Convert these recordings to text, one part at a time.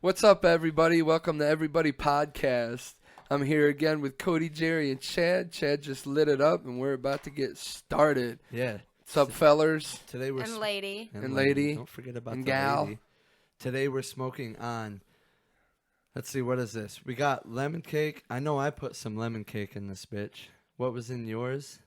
What's up, everybody? Welcome to Everybody Podcast. I'm here again with Cody, Jeri, and Chad. Chad just lit it up, and we're about to get started. Yeah. What's up, fellers? Today we're And lady. And lady. Don't forget about and the gal. lady. Today we're smoking on. Let's see, what is this? We got lemon cake. I know I put some lemon cake in this bitch. What was in yours?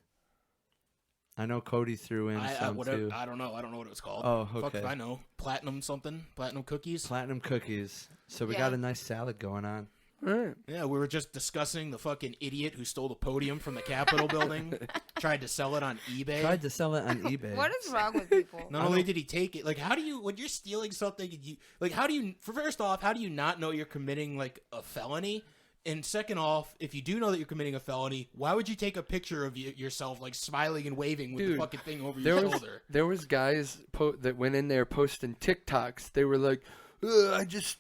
I know Cody threw in some too. I don't know. I don't know what it was called. Oh, okay. Fuck if I know. Platinum something? Platinum cookies? Platinum cookies. So we got a nice salad going on. All right. Yeah, we were just discussing the fucking idiot who stole the podium from the Capitol building, tried to sell it on eBay. Tried to sell it on eBay. What is wrong with people? Not only did he take it, like, how do you, when you're stealing something, how do you, first off, how do you not know you're committing, like, a felony? And second off, if you do know that you're committing a felony, why would you take a picture of yourself, like, smiling and waving with the fucking thing over your shoulder? There was guys that went in there posting TikToks. They were like, I just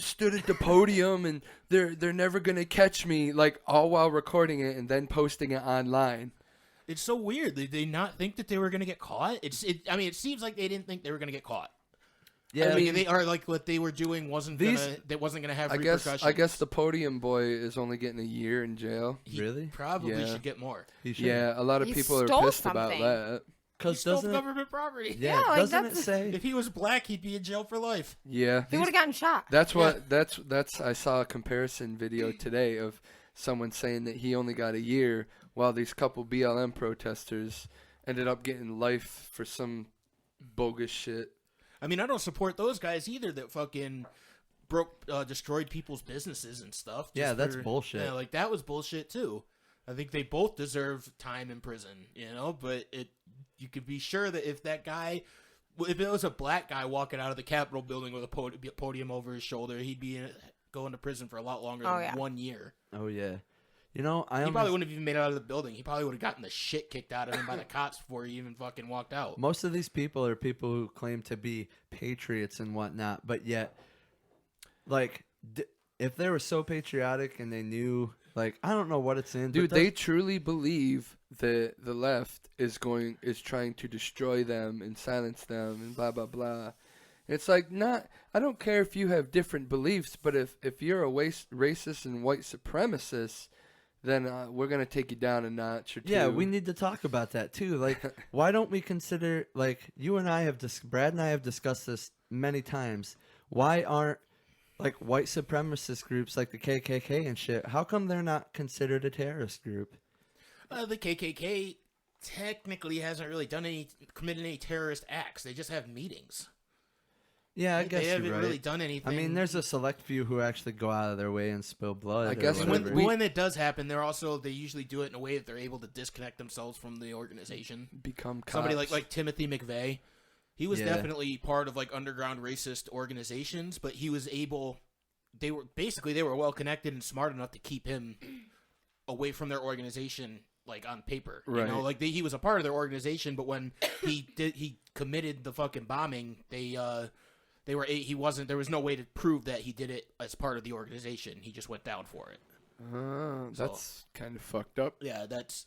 stood at the podium, and they're never going to catch me, like, all while recording it and then posting it online. It's so weird. Did they not think that they were going to get caught? I mean, it seems like they didn't think they were going to get caught. Yeah, I mean, they are like what they were doing wasn't gonna have repercussions. I guess the podium boy is only getting a year in jail. Really? Probably should get more. Yeah, a lot of people are pissed about that. He stole government property. Yeah, like doesn't it say? If he was black, he'd be in jail for life. Yeah, He would have gotten shot. That's what. That's. I saw a comparison video today of someone saying that he only got a year, while these couple BLM protesters ended up getting life for some bogus shit. I mean, I don't support those guys either that fucking destroyed people's businesses and stuff. Yeah, that's bullshit. Yeah, like that was bullshit too. I think they both deserve time in prison, but you could be sure that if it was a black guy walking out of the Capitol building with a podium over his shoulder, he'd be going to prison for a lot longer than 1 year. Oh, yeah. He probably wouldn't have even made it out of the building. He probably would have gotten the shit kicked out of him by the cops before he even fucking walked out. Most of these people are people who claim to be patriots and whatnot, but yet, like, if they were so patriotic and they knew, like, I don't know what it's in. Dude, they truly believe that the left is trying to destroy them and silence them and blah, blah, blah. It's like, I don't care if you have different beliefs, but if you're a racist and white supremacist, then we're going to take you down a notch or two. Yeah, we need to talk about that too. Like, why don't we consider, like, Brad and I have discussed this many times. Why aren't, like, white supremacist groups like the KKK and shit, how come they're not considered a terrorist group? The KKK technically hasn't really committed any terrorist acts. They just have meetings. Yeah, I guess they haven't right. really done anything. I mean, there's a select few who actually go out of their way and spill blood. I guess when it does happen, they usually do it in a way that they're able to disconnect themselves from the organization. Become cops. Somebody like Timothy McVeigh. He was definitely part of like underground racist organizations, but he was able. They were well connected and smart enough to keep him away from their organization, like on paper. Right. He was a part of their organization, but when he committed the fucking bombing, there was no way to prove that he did it as part of the organization. He just went down for it. That's kind of fucked up. Yeah, that's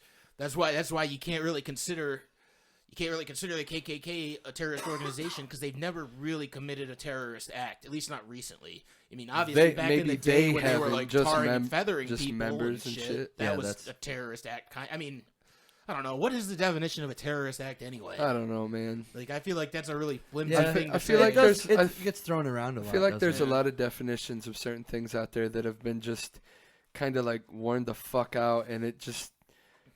why you can't really consider the KKK a terrorist organization because they've never really committed a terrorist act, at least not recently. I mean, obviously back in the day when they were like tarring and feathering people members and shit. That was a terrorist act. I mean, I don't know. What is the definition of a terrorist act anyway? I don't know, man. Like, I feel like that's a really flimsy thing. I feel like it gets thrown around a lot. I feel like there's a lot of definitions of certain things out there that have been just kind of like worn the fuck out, and it just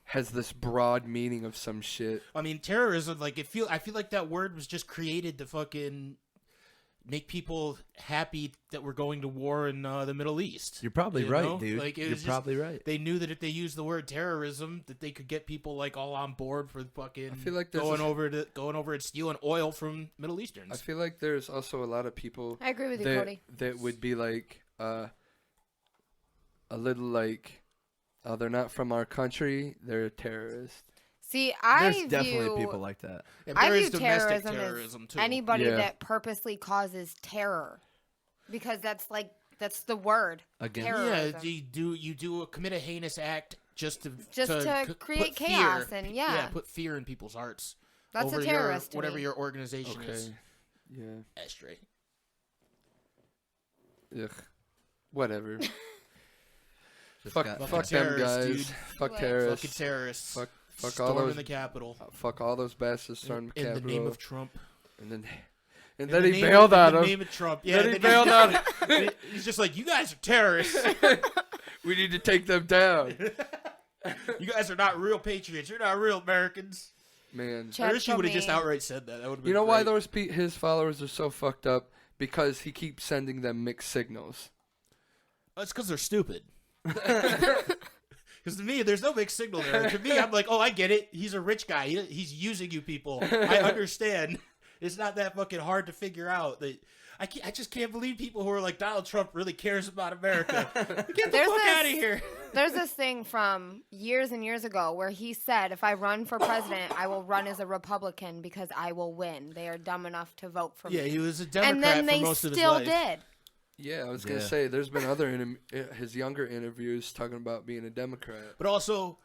has this broad meaning of some shit. I mean, terrorism, like, I feel like that word was just created to fucking make people happy that we're going to war in the Middle East. You're probably right, dude. Like, You're probably right. They knew that if they used the word terrorism, that they could get people like all on board for fucking I feel like going over and stealing oil from Middle Easterns. I feel like there's also a lot of people. I agree with you, Cody. That would be like a little like, oh, they're not from our country, they're a terrorist. See, there's definitely people like that. Yeah, I there view is domestic terrorism too. Anybody that purposely causes terror, because that's the word. Again, terrorism. Yeah, you commit a heinous act just to create chaos and put fear in people's hearts. That's a terrorist. Whatever your organization is. Yeah. Ashtray. Ugh. Whatever. Just Fuck them terrorists, guys. dude. Fuck Fucking terrorists. Fucking terrorists. Fuck all storming those. the Capitol. Fuck all those bastards storming the In Capitol. the name of Trump. And then In he the bailed name, on in the him. name of Trump. Yeah, Then he bailed on him. He's just like, you guys are terrorists. We need to take them down. You guys are not real patriots. You're not real Americans. Man. Chad I wish he would have told just me- outright said that. That would have been You know why great. his followers are so fucked up? Because he keeps sending them mixed signals. That's because they're stupid. Because to me, there's no mixed signal there. To me, I'm like, oh, I get it. He's a rich guy. He's using you people. I understand. It's not that fucking hard to figure out. That I just can't believe people who are like, Donald Trump really cares about America. Get the There's fuck this- out of here. There's this thing from years and years ago where he said, if I run for president, I will run as a Republican because I will win. They are dumb enough to vote for Yeah, me. he was a Democrat And then for they most of his still life. did. Yeah, I was gonna Yeah. say there's been other his younger interviews talking about being a Democrat. But also,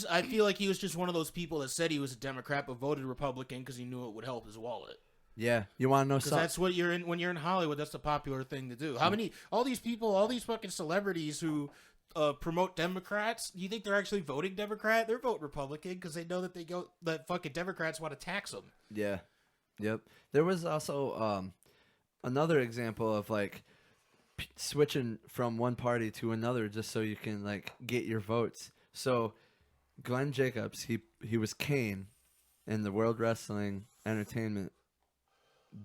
I feel like he was just one of those people that said he was a Democrat but voted Republican because he knew it would help his wallet. Yeah, you want to know Because something? that's what you're in when you're in Hollywood. That's the popular thing to do. How many? All these people, all these fucking celebrities who promote Democrats. Do you think they're actually voting Democrat? They're voting Republican because they know that fucking Democrats want to tax them. Yeah. Yep. There was also another example of like switching from one party to another just so you can like get your votes. So Glenn Jacobs, he was Kane in the World Wrestling Entertainment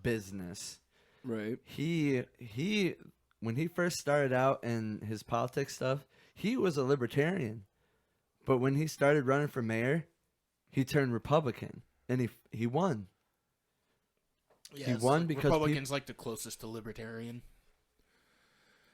business. Right. He when he first started out in his politics stuff, he was a libertarian. But when he started running for mayor, he turned Republican and he won. Yeah, He it's won like because Republicans like the closest to libertarian.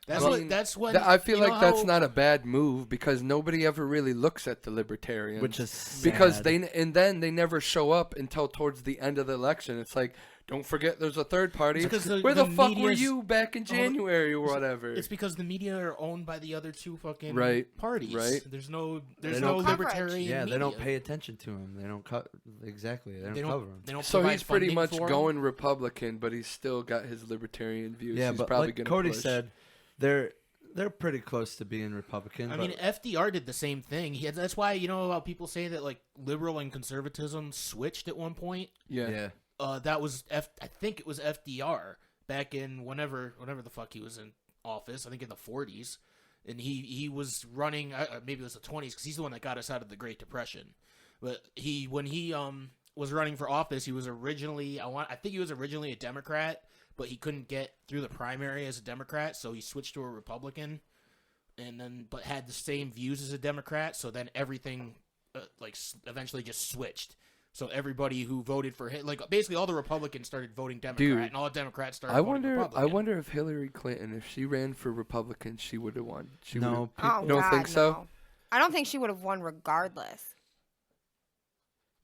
That's I what. mean, That's when I feel you know like that's how- not a bad move because nobody ever really looks at the libertarians. which is because sad. then they never show up until towards the end of the election. It's like, don't forget there's a third party. It's 'cause the- Where the the fuck were media's- you back in January or whatever? It's because the media are owned by the other two fucking Right, parties. right. There's no don't coverage. libertarian. Yeah, they don't media. pay attention to him. They don't exactly. They don't cover him. They don't So provide he's pretty funding much for 'em. going Republican, but he's still got his libertarian views. Yeah, he's but probably like gonna Cody push. said, they're pretty close to being Republican. I but mean, FDR did the same thing. That's why how people say that like liberal and conservatism switched at one point. Yeah. yeah, That was I think it was FDR back in whenever the fuck he was in office. I think in the 40s, and he was running. Maybe it was the 20s because he's the one that got us out of the Great Depression. But when he was running for office, he was originally I think he was originally a Democrat, but he couldn't get through the primary as a Democrat, so he switched to a Republican, and then but had the same views as a Democrat. So then everything eventually just switched. So everybody who voted for him, like basically all the Republicans started voting Democrat, Dude, and all the Democrats started I voting wonder Republican. if Hillary Clinton, if she ran for Republican, she would have won. She no, would've- Oh, You don't God, think so? no. I don't think she would have won regardless.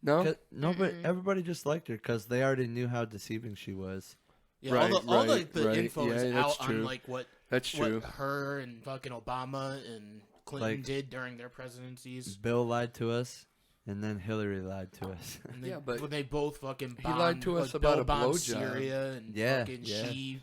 No. no, but everybody just liked her because they already knew how deceiving she was. Yeah, Right, all right, the right. info is Yeah, that's out true. on like what That's true. her and fucking Obama and Clinton Like- did during their presidencies. Bill lied to us, and then Hillary lied to us. And they, Yeah, but when they both fucking he bombed, lied to us Bill about a bombed blowjob. Syria and Yeah, fucking yeah. she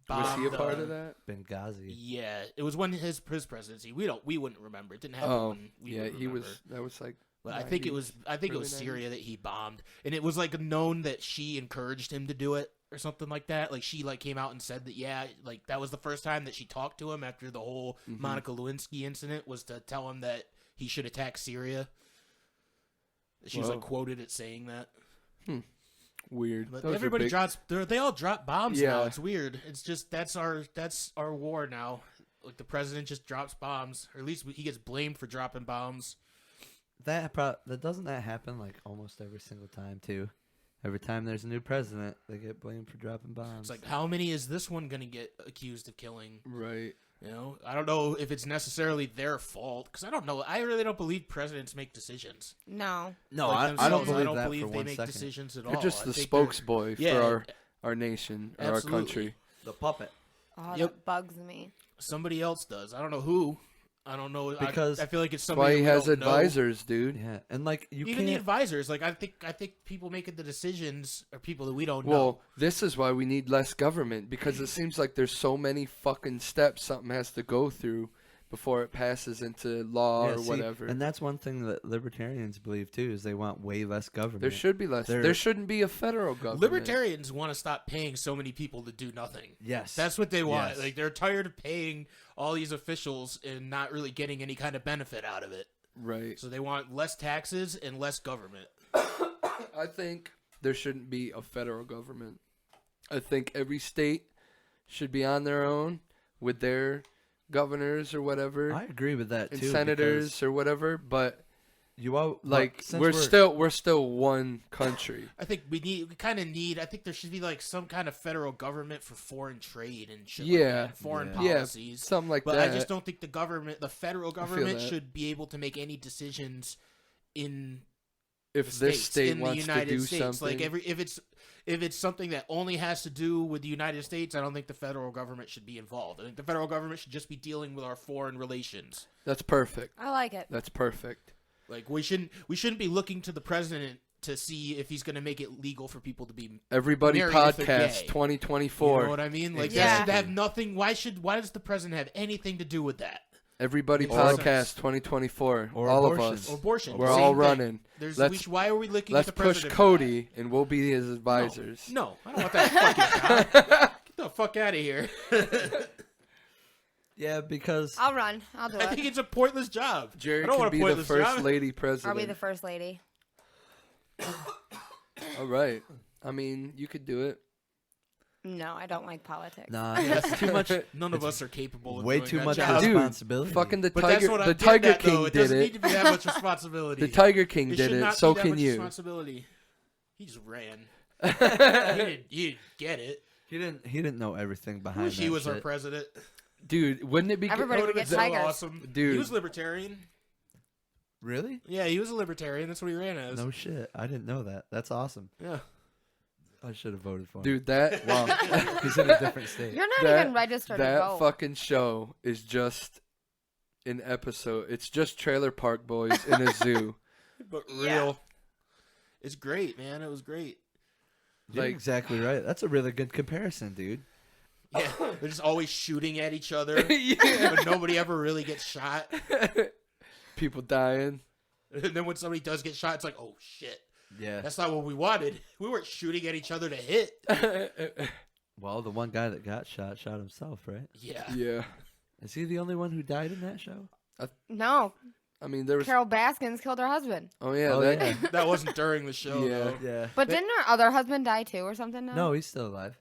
Was he a bombed, part of that? Benghazi. Yeah, it was when his presidency. We wouldn't remember. It didn't happen Oh, when we yeah. would He was. remember. That was like. But I think it was early Syria that he bombed, and it was like known that she encouraged him to do it or something like that. Like she came out and said that like that was the first time that she talked to him after the whole Mm-hmm. Monica Lewinsky incident was to tell him that he should attack Syria. She was like Whoa. quoted as saying that. Weird. But Those are everybody big- drops. They all drop bombs now. Yeah. It's weird. It's just that's our war now. Like the president just drops bombs, or at least he gets blamed for dropping bombs. That doesn't that happen like almost every single time too. Every time there's a new president, they get blamed for dropping bombs. It's like, how many is this one gonna get accused of killing? Right. You know, I don't know if it's necessarily their fault because I don't know. I really don't believe presidents make decisions. No. no, Like I don't themselves, believe that for they one make second. decisions at all. You're just I the think they're- spokesboy Yeah, for our nation or our absolutely. country. The puppet. Oh, Yep. that bugs me. Somebody else does. I don't know who. I don't know Because I feel like it's That's somebody why he we has don't know. advisors, dude. Yeah, and like you Even the can't. advisors, like I think people making the decisions are people that we don't know. Well, this is why we need less government, because it seems like there's so many fucking steps something has to go through before it passes into law Yeah, or see, whatever. And that's one thing that libertarians believe too, is they want way less government. There should be less. There- There shouldn't be a federal government. Libertarians want to stop paying so many people to do nothing. Yes, That's what they want. Yes. Like they're tired of paying all these officials and not really getting any kind of benefit out of it. Right. So they want less taxes and less government. I think there shouldn't be a federal government. I think every state should be on their own with their governors or whatever, I agree with that and too. senators or whatever. But you all like since we're still one country. I think we kind of need. I think there should be like some kind of federal government for foreign trade and shit. Yeah. like that, and foreign Yeah. policies. Something like But that. I just don't think the federal government that. should be able to make any decisions in if the this states, state in the wants to United do States. something, Like if it's something that only has to do with the United States, I don't think the federal government should be involved. I think the federal government should just be dealing with our foreign relations. that's perfect. I like it. That's perfect. Like we shouldn't be looking to the president to see if he's going to make it legal for people to be. Everybody Married if they're podcast gay. 2024. You know what I mean? Like Yeah. that should have nothing. Why does the president have anything to do with that? Everybody Makes no podcast sense. 2024. Or all abortion. of us. Or abortion. We're Same all thing. running. Why are we looking Let's at the push president? for Cody, and we'll be his that? advisors. No, I don't want that fucking job. Get the fuck out of here. Yeah, because I'll run. I'll do I think it. it's a pointless job. Jerry I don't can want a be the pointless first job. lady I'll president. be the first lady. All right. I mean, you could do it. No, I don't like politics. nah, that's too much. None of us are capable of Way doing too that much job. Dude, responsibility. Fucking the But that's Tiger, what the I'm Tiger getting at, King though. It did doesn't need it. to be that much responsibility. The Tiger King It did should it. not So be that can much you. Responsibility. He just ran. He didn't get it. He didn't know everything behind. Wish he that was our shit. president. Dude, wouldn't it be Everybody That would would've get been so tigers. awesome. Dude. He was libertarian. Really? Yeah, he was a libertarian. That's what he ran as. No shit. I didn't know that. That's awesome. Yeah. I should have voted for him. Dude, that wow, He's in a different state. You're not That- even registered to that vote. fucking show is just an episode. It's just Trailer Park Boys in a zoo. But Yeah. real. It's great, man. It was great. You're like- exactly right. That's a really good comparison, dude. Yeah. They're just always shooting at each other. Yeah. But nobody ever really gets shot. People dying. And then when somebody does get shot, it's like, oh shit. Yeah. That's not what we wanted. We weren't shooting at each other to hit. Well, the one guy that got shot himself, right? Yeah. Yeah. Is he the only one who died in that show? No, I mean, there was. Carol Baskins killed her husband. Oh yeah. Oh, that, yeah. That wasn't during the show, Yeah. though. Yeah. But didn't her other husband die too, or something? Now? No, he's still alive,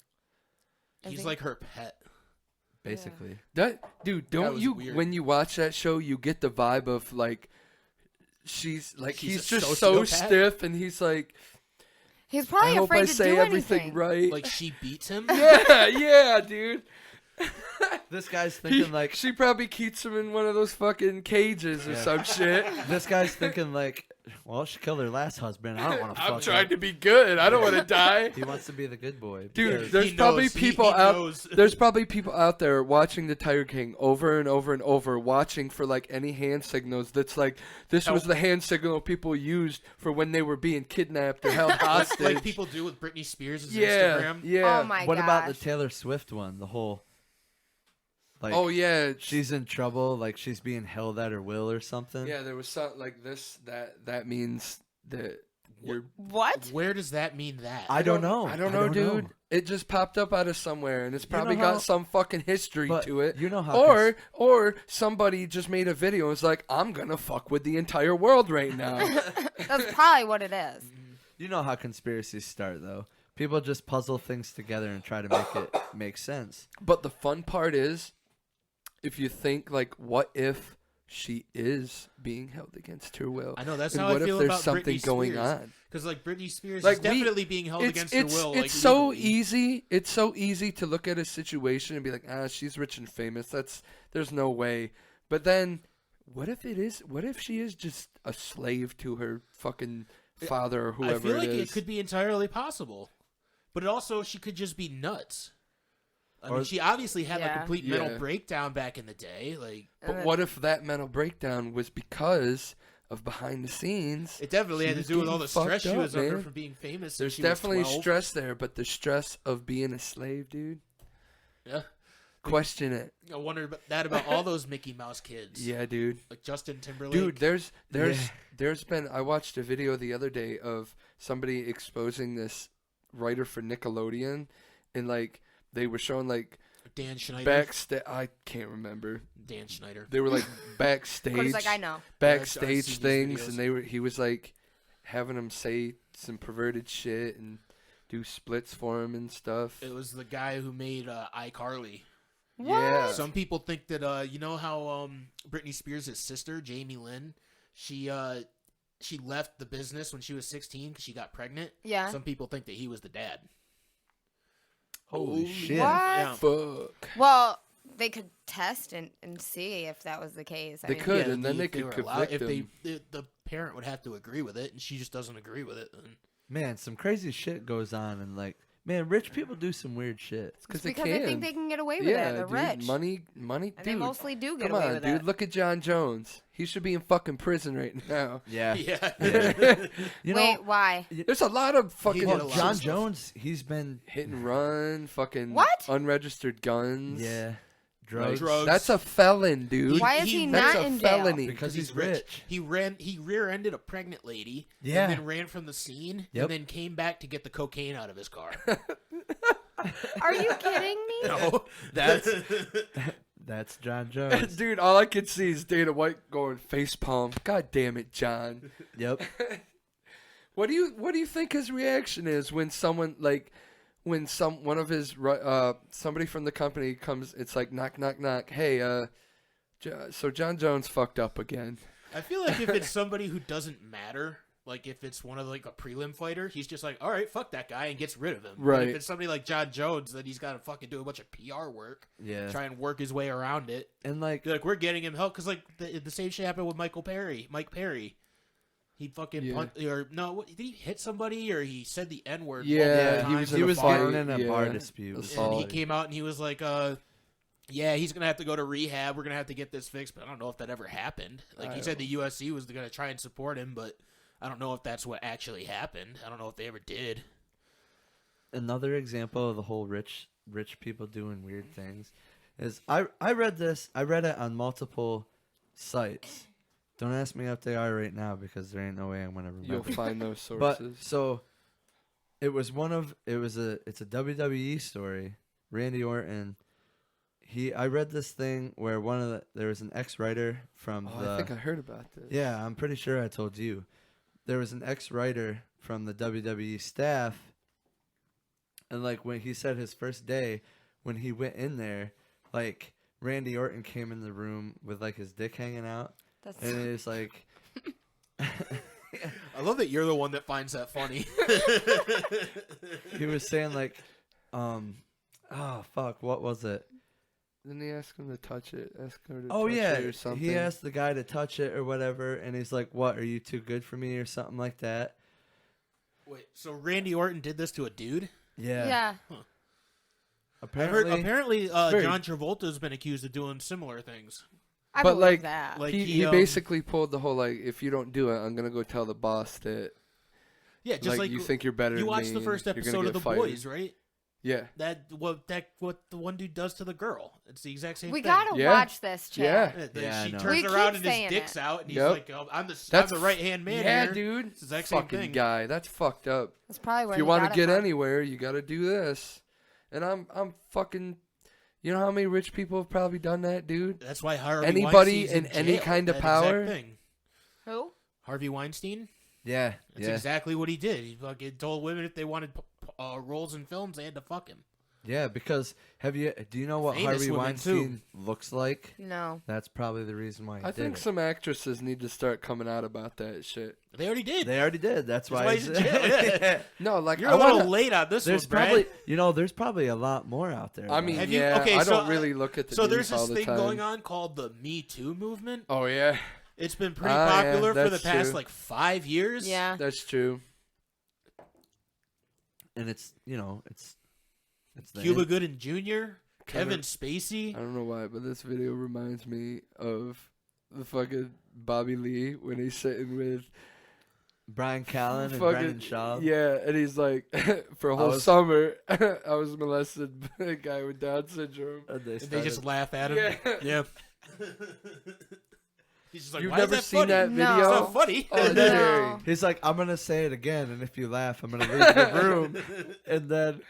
Is He's he? like her pet. basically. That dude, don't was you weird. when you watch that show, you get the vibe of like he's She's he's a just so sociopath? stiff, and he's like, He's I probably hope I afraid to say do everything anything. right. Like she beats him. yeah, yeah, dude. This guy's He- thinking like. she probably keeps him in one of those fucking cages or Yeah. some shit. This guy's thinking like, well, she killed her last husband. I don't want to fuck I'm trying her. to be good. I don't want to die. He wants to be the good boy. Dude, because- there's He probably knows. He people out. knows. There's probably people out there watching the Tiger King over and over and over, watching for like any hand signals. That's like this was Help. the hand signal people used for when they were being kidnapped or held hostage. Like people do with Britney Spears' yeah, Instagram. yeah. Oh my what gosh. about the Taylor Swift one? The whole. Like, Oh yeah, she's in trouble. Like she's being held at her will or something. yeah. There was something like this. That means that you're. What? Where does that mean that? I don't know. I don't know, dude. It just popped up out of somewhere, and it's probably know got how- some fucking history But to it. you know how. Or somebody just made a video and was like, I'm gonna fuck with the entire world right now. That's probably what it is. You know how conspiracies start, though. People just puzzle things together and try to make it make sense. But the fun part is, if you think like, what if she is being held against her will? I know that's And how what I if feel there's about something Britney going Spears. on? Because like Britney Spears Like, is definitely being held against her will. It's like, so legally. easy. It's so easy to look at a situation and be like, she's rich and famous. There's no way. But then, what if it is? What if she is just a slave to her fucking father or whoever I feel like it is? it could be entirely possible, but it also she could just be nuts. I mean, she obviously had a Yeah. complete mental Yeah. breakdown back in the day. Like, But what if that mental breakdown was because of behind the scenes? it definitely She had to was do with all getting the stress fucked she was up, under man. from being famous. Since There's she was definitely 12. stress there, but the stress of being a slave, dude. Yeah. Question it. I wonder about all those Mickey Mouse kids. Yeah, dude. Like Justin Timberlake. Dude, there's been, I watched a video the other day of somebody exposing this writer for Nickelodeon, and like they were showing like Dan Schneider. backstage. I can't remember. Dan Schneider. They were like Of backstage, course, like I know. backstage I've seen these things, videos. and he was like having them say some perverted shit and do splits for him and stuff. It was the guy who made iCarly. Yeah. Some people think that you know how Britney Spears' sister Jamie Lynn, she left the business when she was 16 because she got pregnant. Yeah. Some people think that he was the dad. Holy shit. What? Yeah. Fuck. Well, they could test and see if that was the case. I They mean, could, Yeah, and then they if could were convict allowed- if him. the parent would have to agree with it, and she just doesn't agree with it. Then Man, some crazy shit goes on, and like, man, rich people do some weird shit. It's they because can. they think they can get away with Yeah, it. They're dude. rich. Money, and they dude. mostly do get Come away on, with dude. it. Look at John Jones. He should be in fucking prison right now. Yeah. yeah. You Wait, know, why? There's a lot of fucking did a well, lot John of stuff. Jones, he's been, hit and run, fucking What? unregistered guns. yeah, Like, drugs. That's a felon, dude. Why is he That's not a in jail? felony. Because he's rich. rich. He rear-ended a pregnant lady. Yeah. And then ran from the scene. Yep. And then came back to get the cocaine out of his car. Are you kidding me? No. That's John Jones. Dude, all I could see is Dana White going facepalm. God damn it, John. Yep. What do you think his reaction is when someone like when one of his somebody from the company comes? It's like knock knock knock. Hey, so John Jones fucked up again. I feel like if it's somebody who doesn't matter, like if it's one of like a prelim fighter, he's just like, all right, fuck that guy and gets rid of him. But Right. if it's somebody like John Jones, then he's got to fucking do a bunch of PR work, Yeah. try and work his way around it. And like, Be like, we're getting him help because like the same shit happened with Mike Perry. He fucking did he hit somebody or he said the N word? Yeah, he was getting in a bar dispute. with Assault. And he somebody. came out and he was like, yeah, he's gonna have to go to rehab. We're gonna have to get this fixed, but I don't know if that ever happened. Like he said, the USC was gonna try and support him, but I don't know if that's what actually happened. I don't know if they ever did. Another example of the whole rich people doing weird things is I read this. I read it on multiple sites. Don't ask me if they are right now because there ain't no way I'm gonna remember. You'll find those But sources. so it's a WWE story. Randy Orton. I read this thing where there was an ex-writer from Oh, I think I heard about this. Yeah, I'm pretty sure I told you. There was an ex-writer from the WWE staff, and like when he said his first day, when he went in there, like Randy Orton came in the room with like his dick hanging out, That's and it was like, I love that you're the one that finds that funny. he was saying like, oh fuck, what was it? Didn't he ask him to touch it? Ask her to Oh touch yeah, it or something? he asked the guy to touch it or whatever, and he's like, "What? Are you too good for me?" or something like that. Wait, so Randy Orton did this to a dude? Yeah. yeah. Apparently, very- John Travolta's been accused of doing similar things. I But, believe like- that. Like he he basically pulled the whole like, if you don't do it, I'm gonna go tell the boss that yeah, just like you think you're better. you than watched me the first and you're gonna episode of get The fired. Boys, right? Yeah. What the one dude does to the girl. It's the exact same we thing. gotta Yeah. watch this, Yeah. Chad. Yeah, I she know. turns We around keep and his saying dick's it. out, and he's Yep. like, oh, I'm That's the right hand man Yeah, here. dude. It's the exact same Fucking thing. guy. That's fucked up. That's probably where If you want want to get anywhere, you got to do this. And I'm fucking. You know how many rich people have probably done that, dude? That's why Harvey Anybody Weinstein's in any jail, kind of that exact power? thing. Who? Harvey Weinstein. yeah, That's yeah, exactly what he did. He fucking told women if they wanted roles in films, they had to fuck him. yeah. Because do you know what Famous Harvey women, Weinstein looks like? No. That's probably the reason why he I did think it. some actresses need to start coming out about that shit. They already did. They already did. That's why why he's in jail, yeah. No, like You're I a little wanna, late on this there's one, Brad. probably there's probably a lot more out there. I though. mean, Have you- yeah, okay, I so, don't really look at the So news there's all this the thing time. going on called the Me Too movement. Oh yeah, It's been pretty Ah, yeah, popular for the that's past true. like 5 years. Yeah. that's true. and it's it's the Cuba Gooding Jr. Kevin Spacey. I don't know why, but this video reminds me of the fucking Bobby Lee when he's sitting with Brian Callen and fucking Brendan Schaub. yeah, and he's like, for a whole was- summer, I was molested by a guy with Down syndrome. And And they just laugh at him. Yeah. Yeah. He's just like, You've why is never that seen funny? that No. video? It's not funny. Oh, No. Jerry. He's like, I'm gonna say it again, and if you laugh, I'm gonna leave the room. And then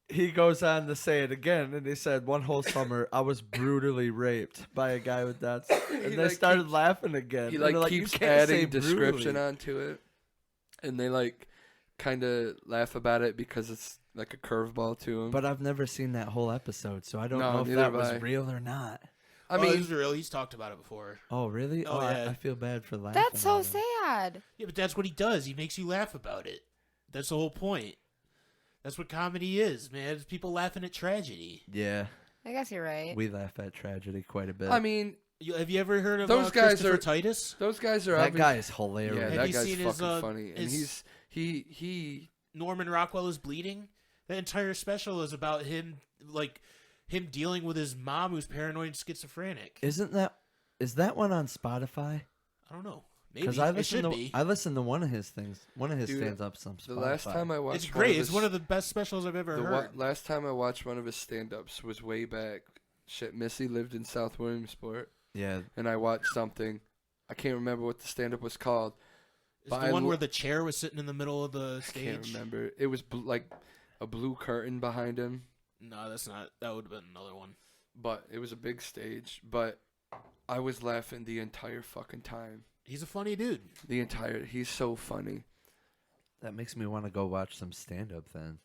he goes on to say it again, and he said, one whole summer I was brutally raped by a guy with that. And He, they like, started keeps- laughing again. He And like they're keeps "You can't say adding description brutally." onto it, and they like kind of laugh about it because it's like a curveball to him. But I've never seen that whole episode, so I don't No, know if neither that have was I. real or not. I Oh, mean, he's real. He's talked about it before. Oh, really? Oh, I yeah. feel bad for laughing. That's so at him. sad. Yeah, but that's what he does. He makes you laugh about it. That's the whole point. That's what comedy is, man. It's people laughing at tragedy. Yeah, I guess you're right. we laugh at tragedy quite a bit. I mean, Have you ever heard of Those guys Christopher are- Titus? those guys are that obvi- guy is Yeah, hilarious. Have that you guy's seen fucking his, funny, and his- he. Norman Rockwell is bleeding. That entire special is about him, like him dealing with his mom who's paranoid and schizophrenic. Is that one on Spotify? I don't know. Maybe Because it should be. I listened to one of his things, one of his Dude, stand-ups on Spotify. The last time I watched, It's great. One of It's his, one of the best specials I've ever heard. last time I watched one of his stand-ups was way back. Shit, Missy lived in South Williamsport, yeah, and I watched something. I can't remember what the stand-up was called. It's but the I one lo- where the chair was sitting in the middle of the I can't stage. remember. It was like a blue curtain behind him, No, that's not. That would have been another one. but it was a big stage. But I was laughing the entire fucking time. He's a funny dude. He's so funny. that makes me want to go watch some stand-up then.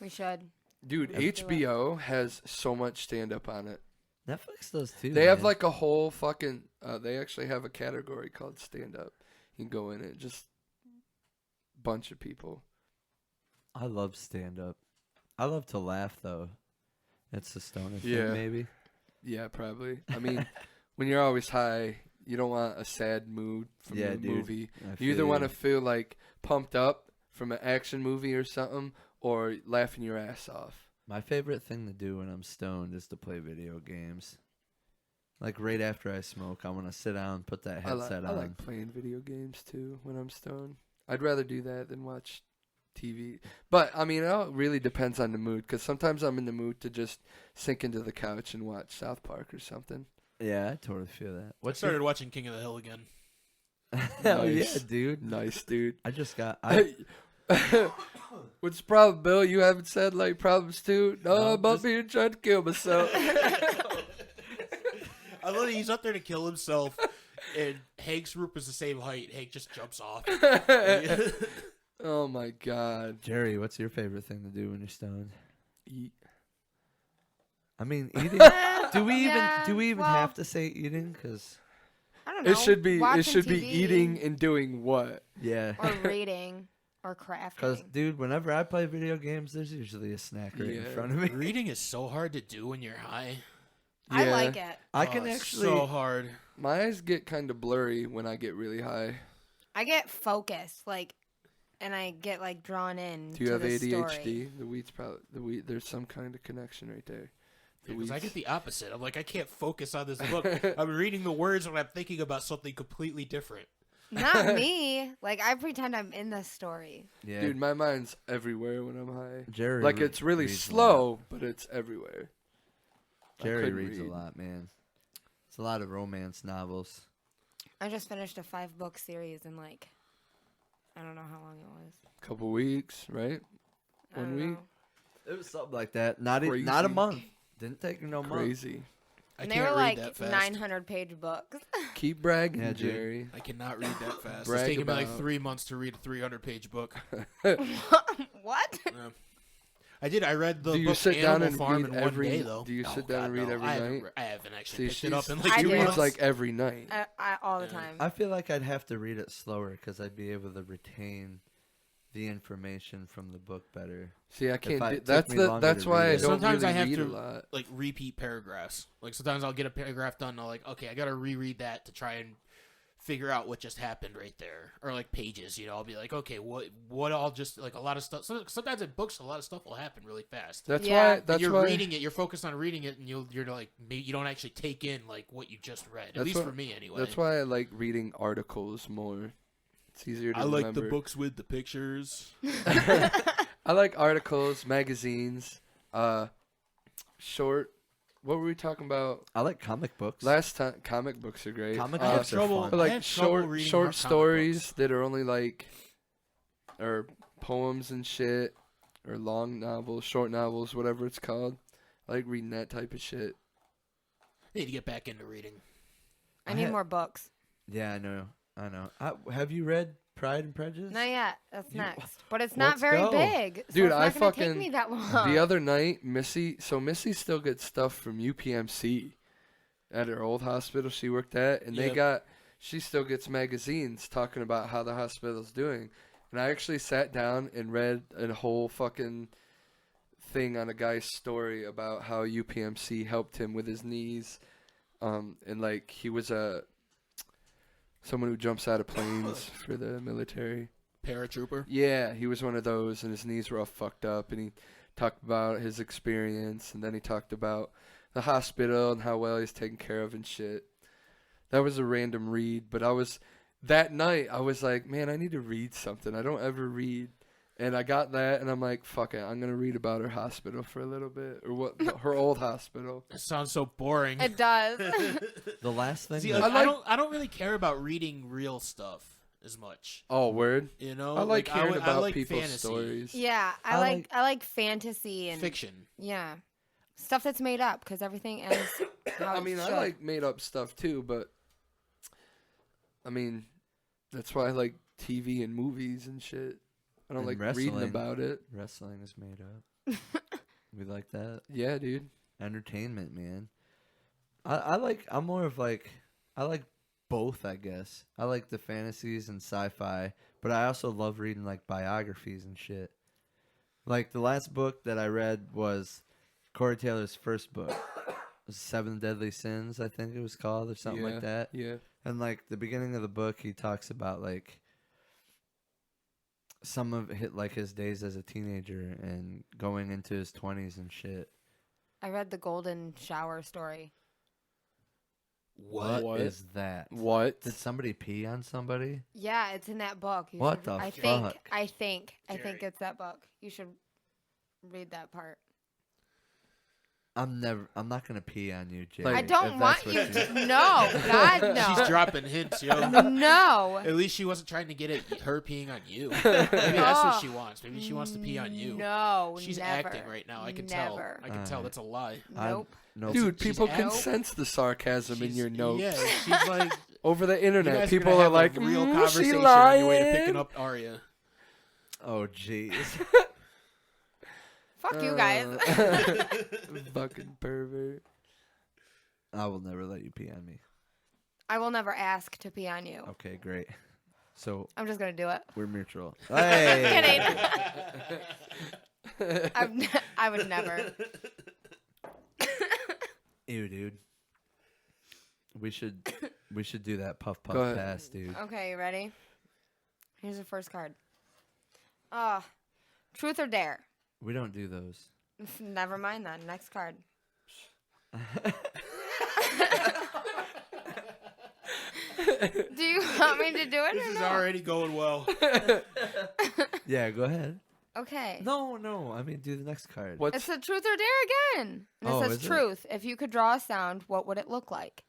We should. Dude, Let's do it. HBO has so much stand-up on it. Netflix does too. They have man. like a whole fucking. They actually have a category called stand-up. You can go in it, just bunch of people. I love stand-up. I love to laugh though. It's a stoner Yeah. thing, maybe. Yeah, probably. I mean, when you're always high, you don't want a sad mood from Yeah, the dude. movie. I You feel either want to feel like pumped up from an action movie or something, or laughing your ass off. My favorite thing to do when I'm stoned is to play video games. Like right after I smoke, I want to sit down, put that I headset on. like playing video games too when I'm stoned. I'd rather do that than watch TV. But I mean, it all really depends on the mood. Because sometimes I'm in the mood to just sink into the couch and watch South Park or something. Yeah, I totally feel that. I What's started watching King of the Hill again. Hell Nice. yeah, dude. Nice, dude. I just got. What's the problem, Bill? You haven't said like problems too? No, No, I'm up just- here trying to kill myself. I love that he's up there to kill himself, and Hank's roof is the same height. Hank just jumps off. Oh my god. Jerry, what's your favorite thing to do when you're stoned? Eat. I mean, eating. Do we even well, have to say eating? Cause I don't know. It should be Watching TV, eating and doing what? yeah. or reading or crafting. Cause dude, whenever I play video games, there's usually a snack right in Yeah. front of me. Reading is so hard to do when you're high. I Yeah. like it. I can Oh, it's actually. so hard. My eyes get kind of blurry when I get really high. I get focused, and I get drawn in. Do you to have the ADHD? Story. The weed's probably there's some kind of connection right there. The Because I weeds. get the opposite. I'm like, I can't focus on this book. I'm reading the words when I'm thinking about something completely different. Not me. I pretend I'm in the story. Yeah, Dude, my mind's everywhere when I'm high. Jerry. Like it's really reads a lot. slow, but it's everywhere. I Jerry couldn't reads read. a lot, man. It's a lot of romance novels. I just finished a 5-book series in I don't know how long it was. Couple weeks, right? I One don't week? know. It was something like that. Not a Crazy. month. Didn't take no month. Crazy. I And they can't were read that fast. 900-page books. Keep bragging, Yeah, dude. Jerry. I cannot read that fast. Brag It's taken me about- 3 months to read a 300-page book. What? Yeah. I did. I read the Do you book sit Animal down and Farm read in every? one day, though. Do you Oh, sit down God, and read no. every night? I haven't actually See, picked it up in I she do. reads like every night. All the Yeah. time. I feel like I'd have to read it slower because I'd be able to retain the information from the book better. See, I can't. I- Do, it took that's me the. longer That's to why read I it. don't Sometimes really I have read to, a lot. like repeat paragraphs. Like sometimes I'll get a paragraph done and I'll okay, I gotta reread that to try and figure out what just happened right there, or like pages. I'll be like, okay, what all just like a lot of stuff. Sometimes in books, a lot of stuff will happen really fast. That's Yeah. why. That's you're why. reading it. You're focused on reading it, and you're like you don't actually take in like what you just read. At That's least what- for me, anyway. That's why I like reading articles more. It's easier to I like the remember. books with the pictures. I like articles, magazines, short. What were we talking about I like comic books. last time? Comic books are great. Comic I have books are trouble. fun. But I like have trouble short reading short comic stories books. that are only like, or poems and shit, or long novels, short novels, whatever it's called. I like reading that type of shit. I need to get back into reading. I need more books. Yeah, I know. Have you read Pride and Prejudice? Not yet. That's You- next. But it's not Let's very go. big. So Dude, it's not I gonna take fucking- me that long. The other night, Missy still gets stuff from UPMC at her old hospital she worked at, and Yep. she still gets magazines talking about how the hospital's doing. And I actually sat down and read a whole fucking thing on a guy's story about how UPMC helped him with his knees. And like he was someone who jumps out of planes for the military. Paratrooper. Yeah, he was one of those, and his knees were all fucked up, and he talked about his experience, and then he talked about the hospital and how well he's taken care of and shit. That was a random read, but that night, I was like, man, I need to read something. I don't ever read. And I got that, and I'm like, fuck it, I'm going to read about her hospital for a little bit, or her old hospital. That sounds so boring. It does. The last thing. See, that- like, I like- I don't really care about reading real stuff as much. Oh, word? I I like hearing I about like people's fantasy. stories. Yeah, I I like fantasy and Fiction. yeah, stuff that's made up because everything ends. How I it mean, I should. like made up stuff too, but I mean, that's why I like TV and movies and shit. I don't And like reading wrestling. about it. Wrestling is made up. We like that. Yeah, dude. Entertainment, man. I'm more of like, I like both, I guess. I like the fantasies and sci-fi, but I also love reading like biographies and shit. Like the last book that I read was Corey Taylor's first book. It was Seven Deadly Sins, I think it was called, or something Yeah, like that. Yeah. And like the beginning of the book, he talks about like some of his days as a teenager and going into his 20s and shit. I read the Golden Shower story. What? Is that? What? Did somebody pee on somebody? Yeah, it's in that book. You What should- the I fuck? think Jeri. it's that book. You should read that part. I'm not gonna pee on you, Jay. Like- I if don't want that's you what to. No, God, no. She's dropping hints, yo. No. At least she wasn't trying to get at her peeing on you. Maybe that's what Oh. she wants. Maybe she wants to pee on you. No, She's never. acting right now. I can Never. tell. I can tell that's a lie. Nope. No, Dude, she's people can out. sense the sarcasm in She's- your notes. Yeah, she's like Over the you internet, guys people gonna are have like, a real she conversation lying. on your way to picking up Arya. Oh, jeez. Fuck you guys. Fucking pervert. I will never let you pee on me. I will never ask to pee on you. Okay, great. So I'm just gonna do it. we're mutual. Hey. Kidding. I would never. Ew, dude. We should do that puff Go puff ahead. pass, dude. Okay, you ready? Here's the first card. Truth or dare? We don't do those. Never mind then. Next card. Do you want me to do it This or is no? already going well. Yeah, go ahead. Okay. No. I mean, do the next card. What's It's a truth or dare again. And Oh, it is says it? truth. If you could draw a sound, what would it look like?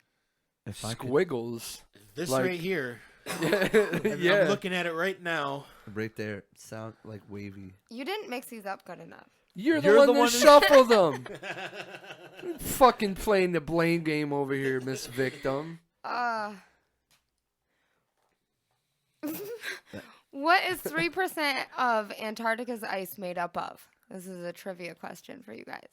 If I could, squiggles? This Like- right here. Yeah. I'm looking at it right now. right there, sound like wavy. You didn't mix these up good enough. You're You're the the one one that who- shuffled them. Fucking playing the blame game over here, Miss Victim. What is 3% of Antarctica's ice made up of? This is a trivia question for you guys.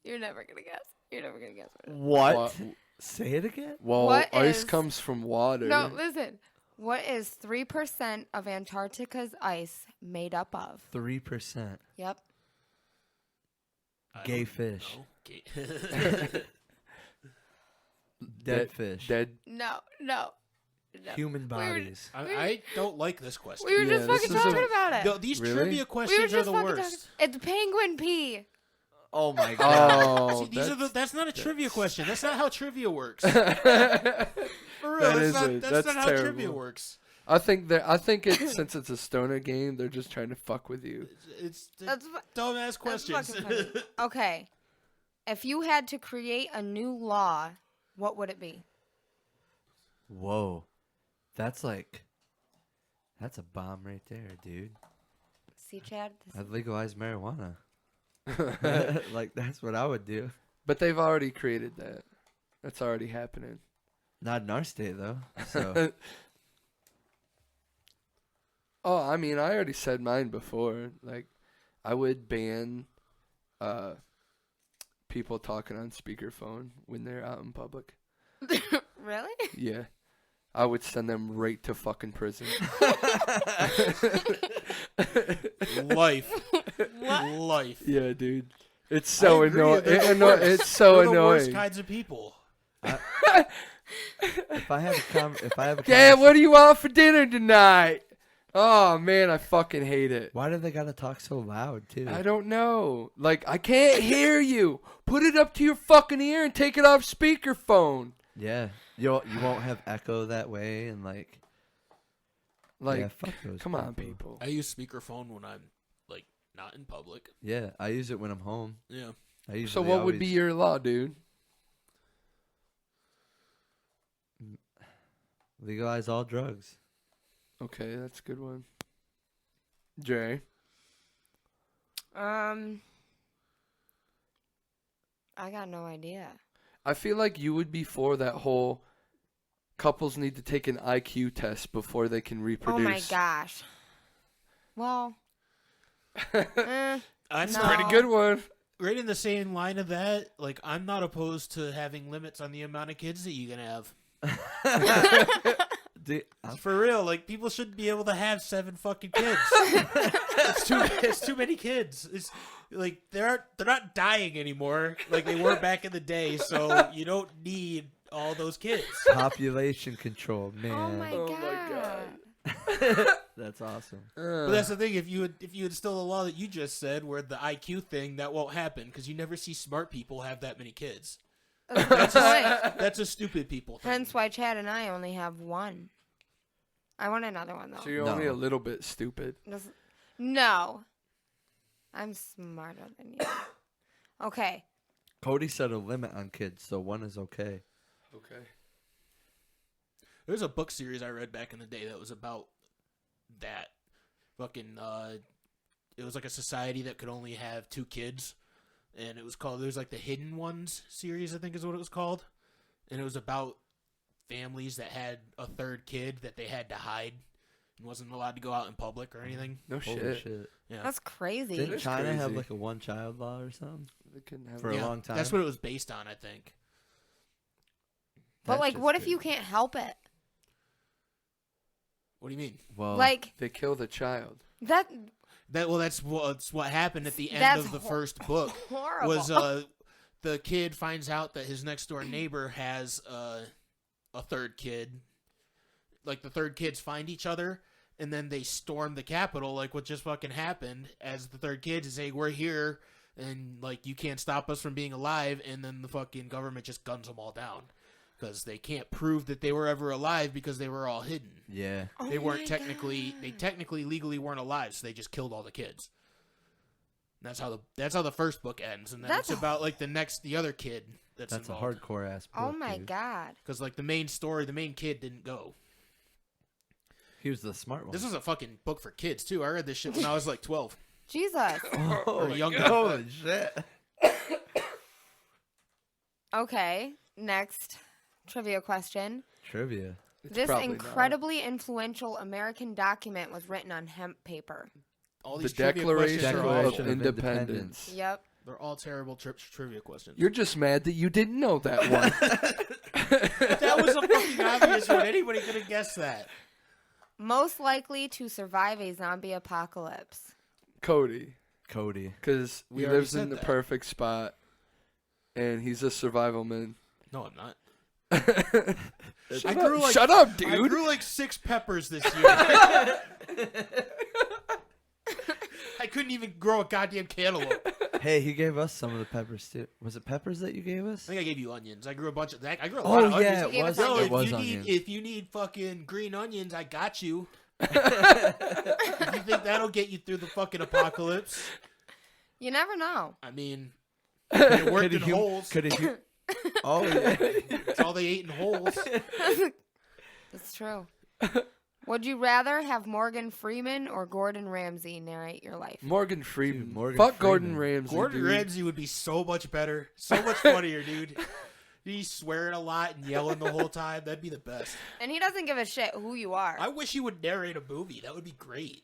You're never going to guess. You're never going to guess what it is. What? Say it again. Well, What ice is- comes from water. No, listen. What is 3% of Antarctica's ice made up of? 3%. Yep. I Gay don't fish. know. Gay- Dead fish. Dead. No. Human We were- bodies. I don't like this question. We were Yeah, just this fucking is a- talking about it. No, these Really? trivia We were questions are just the fucking worst. talking. It's penguin pee. Oh my god. Oh, See, that's not a trivia question. That's not how trivia works. that For real, that's not how terrible. trivia works. I think it's since it's a stoner game, they're just trying to fuck with you. It's That's fu- dumbass that's questions. fucking funny. Okay, if you had to create a new law, what would it be? Whoa. That's a bomb right there, dude. See, Chad. I'd legalize marijuana. Like, that's what I would do. But they've already created that. That's already happening. Not in our state, though. So, Oh, I mean, I already said mine before. Like, I would ban people talking on speakerphone when they're out in public. Really? Yeah. I would send them right to fucking prison. Life. What? Life. Yeah, dude. It's so I agree, annoying. they're the worst. It's so They're the worst annoying. kinds of people. if I have a Dad, what do you want for dinner tonight? Oh, man, I fucking hate it. Why do they gotta talk so loud, too? I don't know. Like, I can't hear you. Put it up to your fucking ear and take it off speakerphone. Yeah. You won't have echo that way, and like yeah, fuck those come on, people. I use speakerphone when I'm like not in public. Yeah, I use it when I'm home. Yeah. I usually So what would be always- your law, dude? legalize all drugs? Okay, that's a good one. Jay? I got no idea. I feel like you would be for that whole couples need to take an IQ test before they can reproduce. Oh my gosh. Well. That's No. Pretty good one. right in the same line of that. Like, I'm not opposed to having limits on the amount of kids that you can have. Dude, For real, like, people shouldn't be able to have 7 fucking kids. it's too many kids. It's like they're not dying anymore like they were back in the day. So you don't need all those kids. population control, man. Oh my Oh my god. That's awesome. But that's the thing. If you instill a law that you just said, where the IQ thing, that won't happen because you never see smart people have that many kids. That's why- That's a stupid people thing. Hence why Chad and I only have one. I want another one though. So you're No. only a little bit stupid. No. I'm smarter than you. Okay. Cody set a limit on kids, so one is okay. Okay. There's a book series I read back in the day that was about that. Fucking, it was like a society that could only have 2 kids. And it was called, there's like the Hidden Ones series, I think is what it was called. And it was about families that had a 3rd kid that they had to hide and wasn't allowed to go out in public or anything. No Holy shit. shit. Yeah. That's crazy. Didn't That's China have crazy. like a one-child law or something? They couldn't have For a Yeah, long time? That's what it was based on, I think. But That's like just what if crazy. you can't help it? What do you mean? Well, Like They kill the child. that That's what happened at the end That's of the first book. horrible. Was the kid finds out that his next door neighbor has a 3rd kid. Like the 3rd kids find each other, and then they storm the Capitol, like what just fucking happened. As the 3rd kid to say, "We're here, and like you can't stop us from being alive," and then the fucking government just guns them all down because they can't prove that they were ever alive because they were all hidden. yeah. Oh They weren't my technically God. they technically legally weren't alive, so they just killed all the kids. That's how the first book ends, and then That's it's about like the other kid that's That's a involved. hardcore ass book, Oh my dude. god. Because like the main kid didn't go. He was the smart one. This was a fucking book for kids too. I read this shit when I was like 12 Jesus. or younger. Holy shit. Okay. Next trivia question. Trivia. It's This probably not. incredibly influential American document was written on hemp paper. All The these trivia questions Declaration are all, Declaration of of Independence. Yep. they're all terrible trivia questions. You're just mad that you didn't know that one. That was a fucking obvious one. Anybody could have guessed that. Most likely to survive a zombie apocalypse. Cody. Cody. Because We he already lives in said the that. perfect spot, and he's a survival man. No, I'm not. Shut up, dude. I grew like 6 peppers this year. I couldn't even grow a goddamn cantaloupe. Hey, he gave us some of the peppers too. Was it peppers that you gave us? I think I gave you onions. I grew a bunch of that. I grew a lot of onions. It was. Yo, It was if onions. you need fucking green onions, I got you. If you think that'll get you through the fucking apocalypse, You never know. I mean, it worked in holes. Could he? Oh yeah. That's all they ate in holes. That's true. Would you rather have Morgan Freeman or Gordon Ramsay narrate your life? Morgan Freeman. Dude, Morgan Fuck Freeman. Gordon Ramsay. Gordon dude. Ramsay would be so much better, so much funnier, dude. He's swearing a lot and yelling the whole time. That'd be the best. And he doesn't give a shit who you are. I wish he would narrate a movie. That would be great.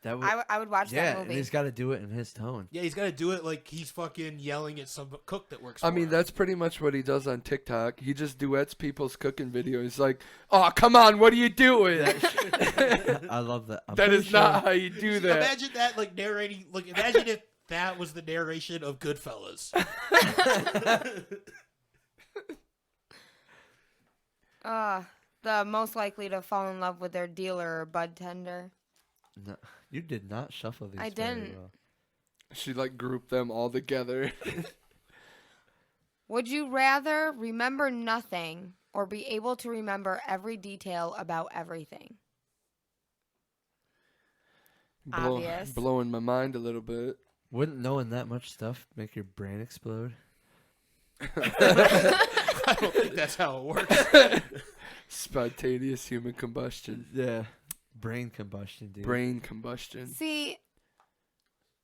That would. I would watch Yeah, that and movie. he's got to do it in his tone. Yeah, he's got to do it like he's fucking yelling at some cook that works for I mean, him. that's pretty much what he does on TikTok. He just duets people's cooking videos. He's like, "Oh, come on, what are you doing?" I love that. That is not how you do that. Imagine that, like, narrating. Like, imagine if that was the narration of Goodfellas. The most likely to fall in love with their dealer or bud tender. No, you did not shuffle these. I very didn't. well. She like grouped them all together. Would you rather remember nothing or be able to remember every detail about everything? Obvious. Blowing my mind a little bit. Wouldn't knowing that much stuff make your brain explode? I don't think that's how it works. Spontaneous human combustion. Yeah, brain combustion, dude. Brain combustion. See,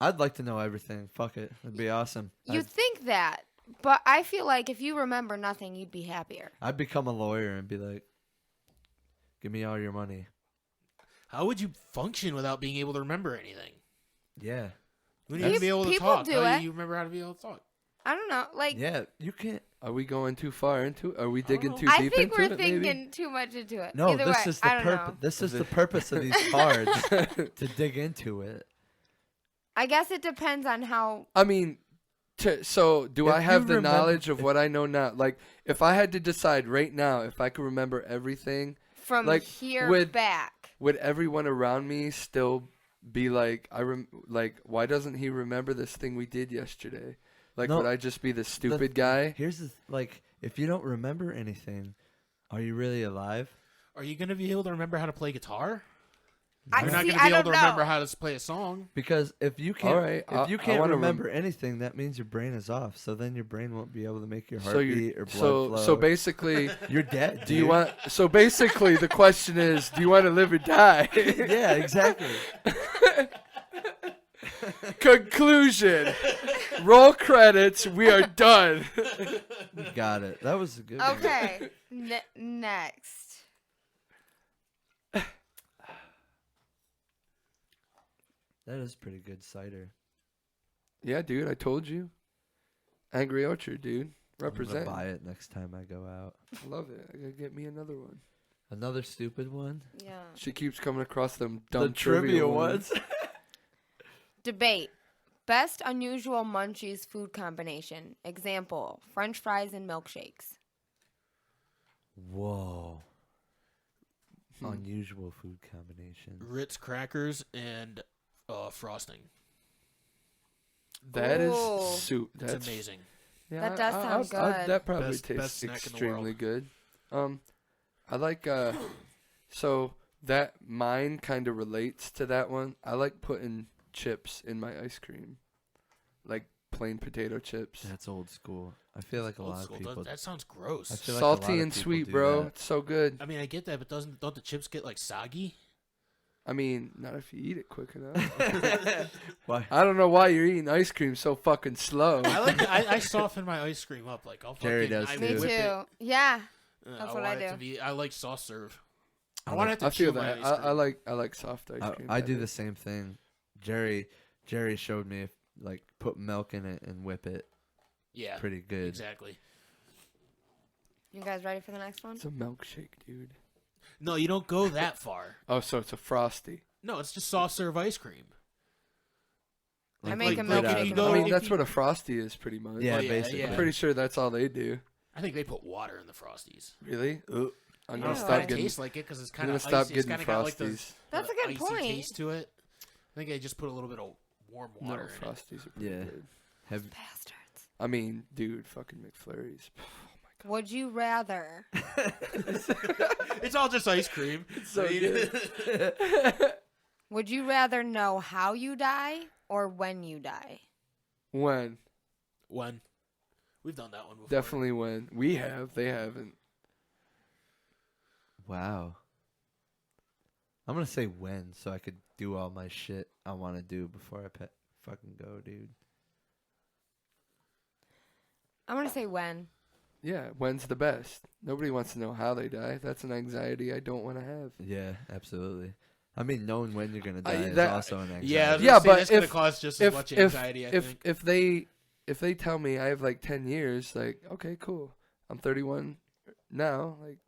I'd like to know everything. Fuck it, it'd be awesome. you think that, but I feel like if you remember nothing, you'd be happier. I'd become a lawyer and be like, "Give me all your money." How would you function without being able to remember anything? Yeah, You wouldn't even be able to People talk. do How it. do you remember how to be able to talk? I don't know. Like, yeah. You can't. Are we going too far into? Are we digging know. too I deep think into we're it? Maybe? thinking too much into it. No, Either this way, is the I don't know. purpose. This is the purpose of these cards to dig into it. I guess it depends on how. I mean, so do If I have you the remember- knowledge of what I know now? Like, if I had to decide right now if I could remember everything, From like, here with- back. would everyone around me still be like, why doesn't he remember this thing we did yesterday? Like, No, would I just be the stupid guy? Here's the like, if you don't remember anything, are you really alive? Are you going to be able to remember how to play guitar? I You're not see. going to I be able don't to remember know. how to play a song. Because if you can't, All right, if you I can't wanna remember anything, that means your brain is off. So then your brain won't be able to make your So heartbeat or blood flow. so basically, you're dead. do you dude. want? So basically, the question is, do you want to live or die? Yeah, exactly. Conclusion. Roll credits. We are done. Got it. That was a good. one. Okay. Next. That is pretty good cider. Yeah, dude. I told you. Angry Orchard, dude. I'm Represent. gonna buy it next time I go out. I love it. I gotta get me another one. Another stupid one. Yeah. She keeps coming across them dumb The trivia ones. Debate. Best unusual munchies food combination. Example: French fries and milkshakes. Whoa. Unusual food combination. Ritz crackers and frosting. That is Ooh. soup. It's That's amazing. Yeah, That does sound good. that probably Best tastes snack in the extremely world. good. I like so that mine kind of relates to that one. I like putting chips in my ice cream, like plain potato chips. That's old school. I feel like a Old lot school. of people. That sounds gross. I feel like a lot Salty of and people sweet, do bro. that. It's so good. I mean, I get that, but don't the chips get like soggy? I mean, not if you eat it quick enough. Why? I don't know why you're eating ice cream so fucking slow. I soften my ice cream up. Like I'll Jeri fucking, does I too. Me whip too. it. Yeah. Uh, That's what I want it to do. be- I like soft serve. I I want like- it to I feel chew my that. ice cream. I like soft ice cream. I do better. the same thing. Jerry showed me like put milk in it and whip it. Yeah, Pretty good. exactly. You guys ready for the next one? It's a milkshake, dude. No, you don't go that far. Oh, so it's a frosty. No, it's just soft serve ice cream. I make a like, milkshake if you in go- the I mean, morning. that's what a frosty is, pretty much. Yeah, Oh, yeah, basically. yeah. I'm pretty sure that's all they do. I think they put water in the Frosties. Really? Ooh. I'm Ew. gonna It stop getting. tastes like it because it's I'm kind gonna of stop icy. It's getting kind of got like Frosties. That's a the good icy point. taste to it. I think they just put a little bit of warm No, water in it. Frosties are pretty Yeah. good. Have Bastards. I mean, dude, fucking McFlurries. Would you rather? It's all just ice cream. so I mean, good. Would you rather know how you die or when you die? When? when we've done that one before. Definitely when. We have. They haven't. wow. I'm gonna say when, so I could do all my shit I want to do before I fucking go, dude. I'm gonna say when. Yeah, when's the best? Nobody wants to know how they die. That's an anxiety I don't want to have. Yeah, absolutely. I mean, knowing when you're gonna die is that- also an anxiety. Yeah, Yeah, but but that's gonna if- cause just as much anxiety. I think. if they tell me I have like 10 years, like, okay, cool. I'm 31 now. Like,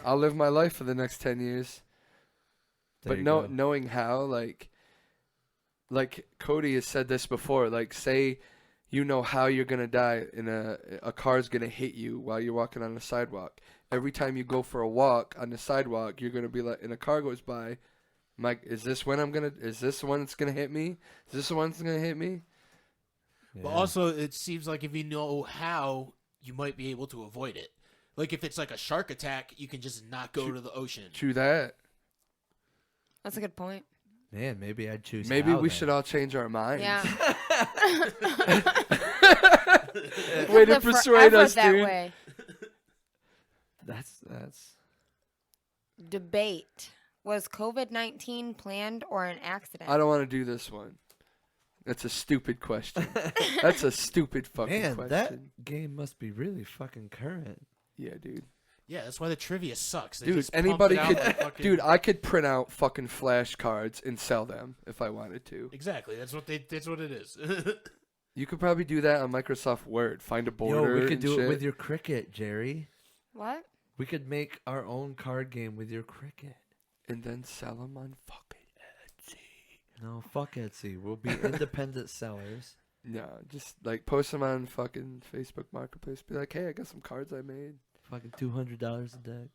I'll live my life for the next 10 years. There But you go. knowing how, like Cody has said this before, like, say you know how you're gonna die, and a car's gonna hit you while you're walking on the sidewalk. Every time you go for a walk on the sidewalk, you're gonna be like, and a car goes by, Mike, is this when is this the one that's gonna hit me? Is this the one that's gonna hit me? But also, it seems like if you know how, you might be able to avoid it. Like if it's like a shark attack, you can just not go to the ocean. True that. That's a good point. Man, maybe I'd choose. Maybe how we then. should all change our minds. Yeah. Way to Live persuade forever us, that dude. way. That's Debate. Was COVID-19 planned or an accident? I don't want to do this one. That's a stupid question. That's a stupid fucking man. question. That game must be really fucking current. Yeah, dude. Yeah, that's why the trivia sucks. They Dude, just pump anybody it out could. like fucking- Dude, I could print out fucking flashcards and sell them if I wanted to. Exactly. That's what it is. You could probably do that on Microsoft Word. Find a border. Yo, we could and do shit. it with your cricket, Jerry. What? We could make our own card game with your cricket. and then sell them on fucking Etsy. No, fuck Etsy. We'll be independent sellers. No, just like post them on fucking Facebook Marketplace. Be like, hey, I got some cards I made. Fucking $200 a deck.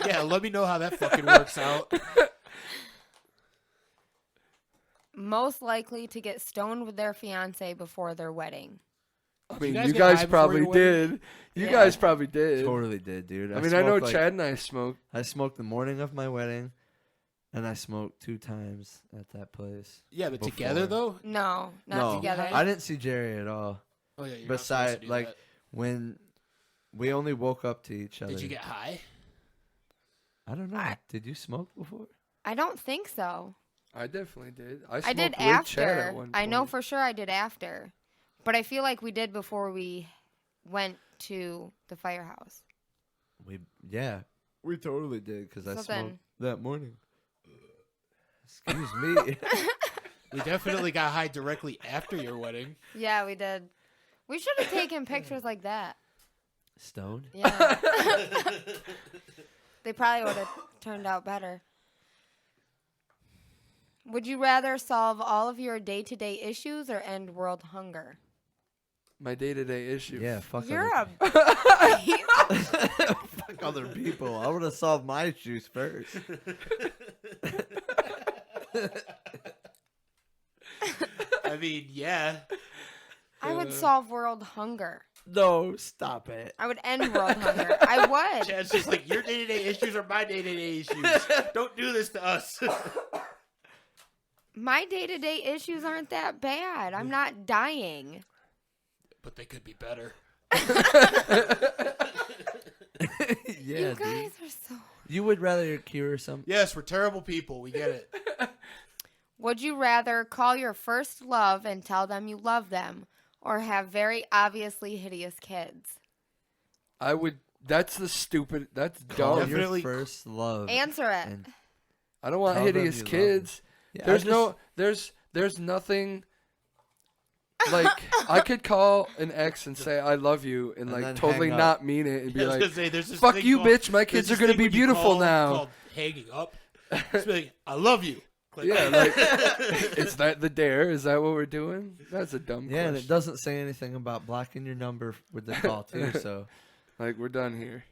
Yeah, let me know how that fucking works out. Most likely to get stoned with their fiance before their wedding. I mean, guys you get guys high before probably your wedding? did. You Yeah. guys probably did. Totally did, dude. I mean, I know smoked, Chad and I smoked. I smoked the morning of my wedding, and I smoked 2 times at that place. Yeah, but Before. together though. No, not No, together. I didn't see Jerry at all. Oh yeah. You're Beside, not supposed to do like, that. when we only woke up to each other. Did you get high? I don't know. I- Did you smoke before? I don't think so. I definitely did. I smoked did with Chad after. at one I know point. for sure I did after. But I feel like we did before we went to the firehouse. We totally did because I So smoked then- that morning. Excuse me. We definitely got high directly after your wedding. Yeah, we did. We should have taken pictures like that. Stoned. Yeah. They probably would have turned out better. Would you rather solve all of your day-to-day issues or end world hunger? My day-to-day issue. Yeah, fuck You're other, a fuck other people. I would have solved my issues first. I mean, yeah. I would solve world hunger. No, stop it. I would end world hunger. I would. Chad's just like, your day-to-day issues are my day-to-day issues. Don't do this to us. My day-to-day issues aren't that bad. I'm not dying. But they could be better. Yeah, You dude. guys are so... You would rather cure some. Yes, we're terrible people. We get it. Would you rather call your first love and tell them you love them, or have very obviously hideous kids? I would. That's the stupid. That's Call dumb. Definitely- your first love. Answer it. and I don't want tell them hideous you love kids. Yeah, I There's just- no. There's nothing. Like I could call an ex and say I love you and And like then totally hang up. not mean it and be I was like, gonna say, there's this fuck thing you, called- bitch. My there's kids this are gonna thing be when you beautiful call now. called hanging up. Just be like, I love you. Click. Yeah, like, is that the dare? Is that what we're doing? That's a dumb Yeah, and question. it doesn't say anything about blocking your number with the call too. So Like, we're done here.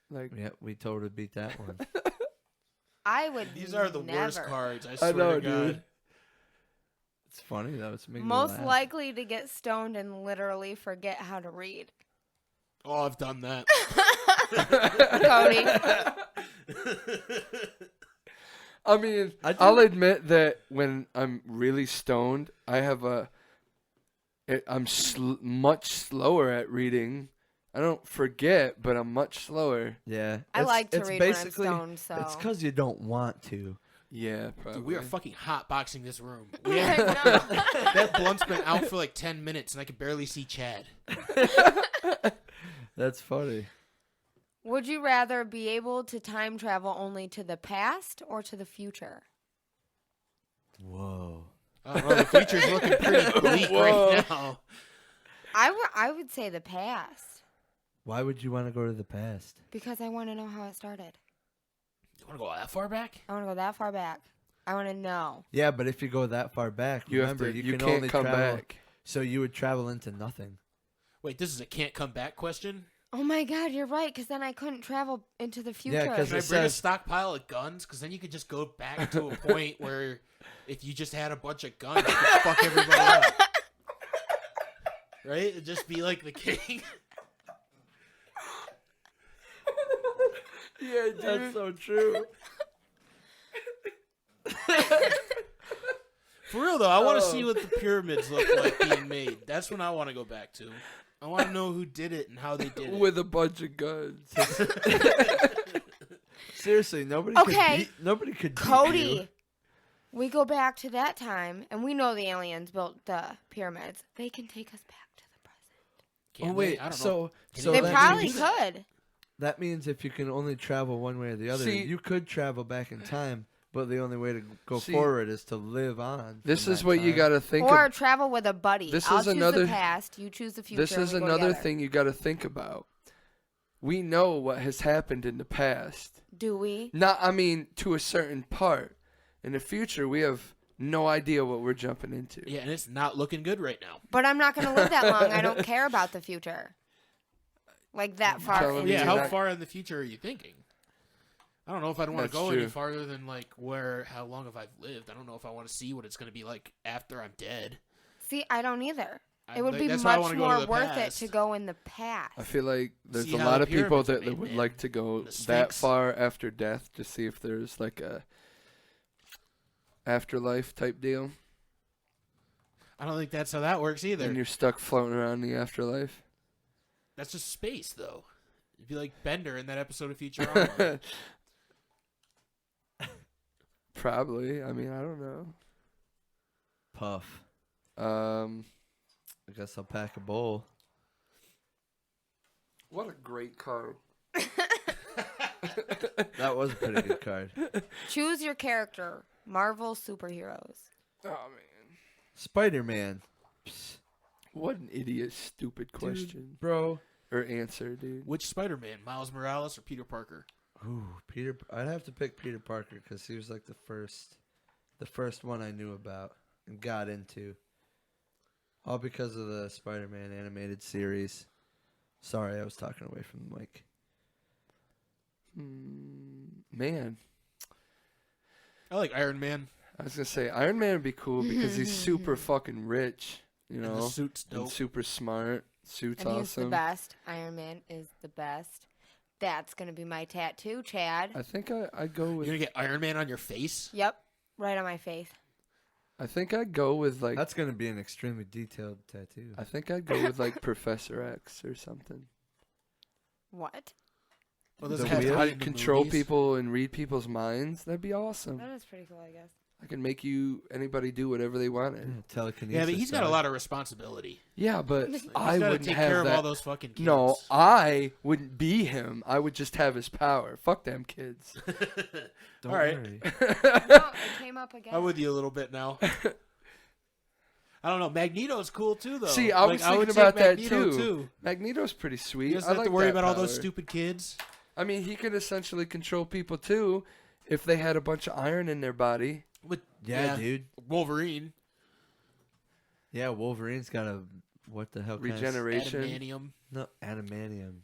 Like, yeah, we totally beat that one. I would. These are the never. worst cards. I swear know, to God. dude. It's funny though. It's making Most me laugh. likely to get stoned and literally forget how to read. Oh, I've done that. Cody. I mean, I'll admit that when I'm really stoned, I'm much slower at reading. I don't forget, but I'm much slower. Yeah, I like to it's read when I'm basically, stoned, so. It's because you don't want to. Yeah, probably. Dude, we are fucking hotboxing this room. I We have, know. that blunt's been out for like 10 minutes, and I can barely see Chad. That's funny. Would you rather be able to time travel only to the past or to the future? Whoa. I don't know, the future's looking pretty bleak Whoa. right now. I would say the past Why would you want to go to the past? because I want to know how it started. You want to go that far back? I want to go that far back. I want to know. Yeah, but if you go that far back, You remember have to. you You can can't only come travel. back. So you would travel into nothing. Wait, this is a can't come back question? Oh my God, you're right. Because then I couldn't travel into the future. 'cause Can I it bring a says- stockpile of guns? Because then you could just go back to a point where if you just had a bunch of guns, you could fuck everybody up. Right? It'd just be like the king. Yeah, dude. That's so true. For real, though, I want to see what the pyramids look like being made. That's what I want to go back to. I want to know who did it and how they did it. With a bunch of guns. Seriously, nobody Okay. nobody could beat you. Cody, we go back to that time, and we know the aliens built the pyramids. They can take us back to the present. Can Oh they? wait, I don't know. so Can so They that probably means, could. that means if you can only travel one way or the other, See- you could travel back in time, but the only way to go See, forward is to live on. This from is that what you time. got to think Or of. travel with a buddy. This I'll is choose another- the past. You choose the future. This is and we go another together. thing you got to think about. We know what has happened in the past. Do we? I mean, to a certain part. In the future, we have no idea what we're jumping into. Yeah, and it's not looking good right now. But I'm not going to live that long. I don't care about the future. Like that far. telling into me Yeah, you're how not- far in the future are you thinking? I don't know if I'd want to That's go any true. farther than like how long have I lived? I don't know if I want to see what it's going to be like after I'm dead. See, I don't either. I- It would like, be that's why I much wanna go to more the worth past. it to go in the past. I feel like there's See a how lot the of people pyramids are that made, would man. like to go The that Sphinx. far after death to see if there's like a afterlife type deal. I don't think that's how that works either. And you're stuck floating around the afterlife. That's just space, though. It'd be like Bender in that episode of Futurama. Probably. I mean, I don't know. Puff. Um, I guess I'll pack a bowl. what a great card. That was a pretty good card. Choose your character. Marvel superheroes. Oh man, Spider-Man. what an idiot, stupid question Bro. or answer, dude. Which Spider-Man, Miles Morales or Peter Parker? Ooh, Peter. I'd have to pick Peter Parker because he was like the first one I knew about and got into. All because of the Spider-Man animated series. Sorry, I was talking away from the mic. Man, I like Iron Man. I was gonna say Iron Man would be cool because he's super fucking rich, you And know, the suit's and dope. super smart. Suit's And he's the awesome. best. Iron Man is the best. That's going to be my tattoo, Chad. I think I'd go You're with. going to get Iron Man on your face? Yep. Right on my face. I think I'd go with like. That's gonna be an extremely detailed tattoo. I think I'd go with like Professor X or something. What? Well, does The it have to wheel? How be you in the control movies? people and read people's minds? That'd be awesome. That is pretty cool, I guess. I can make anybody do whatever they wanted. Yeah, telekinesis. Yeah, but he's got a dog. lot of responsibility. Yeah, but He's I He's got to wouldn't take have care that. of all those fucking kids. No, I wouldn't be him. I would just have his power. Fuck them kids. Don't all right. worry. No, it came up again. I'm with you a little bit now. I don't know. Magneto's cool too, though. See, I was Like, would thinking take about that Magneto, too. Magneto's pretty sweet. He doesn't I have like to worry that about all those power. stupid kids. I mean, he could essentially control people too if they had a bunch of iron in their body. With Yeah, dude. Wolverine, Yeah, Wolverine's got a what the hell? Regeneration. adamantium. No, adamantium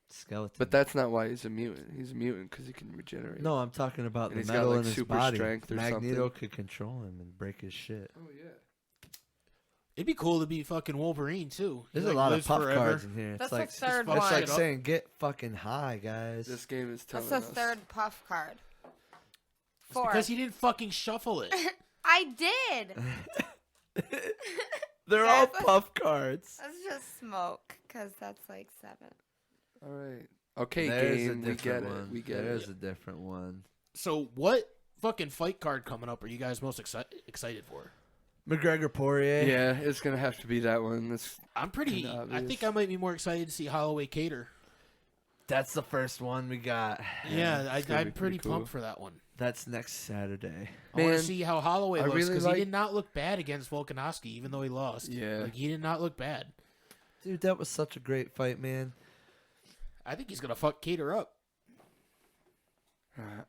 skeleton. But that's not why he's a mutant. He's a mutant because he can regenerate. no, I'm talking about And the he's got, metal like, in his super body. strength or Magneto something. could control him and break his shit. Oh yeah. It'd be cool to be fucking Wolverine too. There's He, a like, lot of lives puff forever. cards in here. That's It's like the third fuck it's one. like shit up. saying get fucking high, guys. This game is telling That's the us. third puff card. It's Fourth. because he didn't fucking shuffle it. I did. They're all Guys, puff cards. Let's just smoke, because that's like 7. All right. Okay, There's game. a We get different it. one. We get There's it. a different one. So what fucking fight card coming up are you guys most excited for? McGregor Poirier. Yeah, it's gonna have to be that one. I'm pretty. Kinda I obvious. think I might be more excited to see Holloway Cater. That's the first one we got. Yeah, it's gonna I'm be pretty pretty cool. pumped for that one. That's next Saturday. I want Man, to see how Holloway I looks really because like- he did not look bad against Volkanovski, even though he lost. Yeah. Like, he did not look bad. Dude, that was such a great fight, man. I think he's gonna fuck Cater up.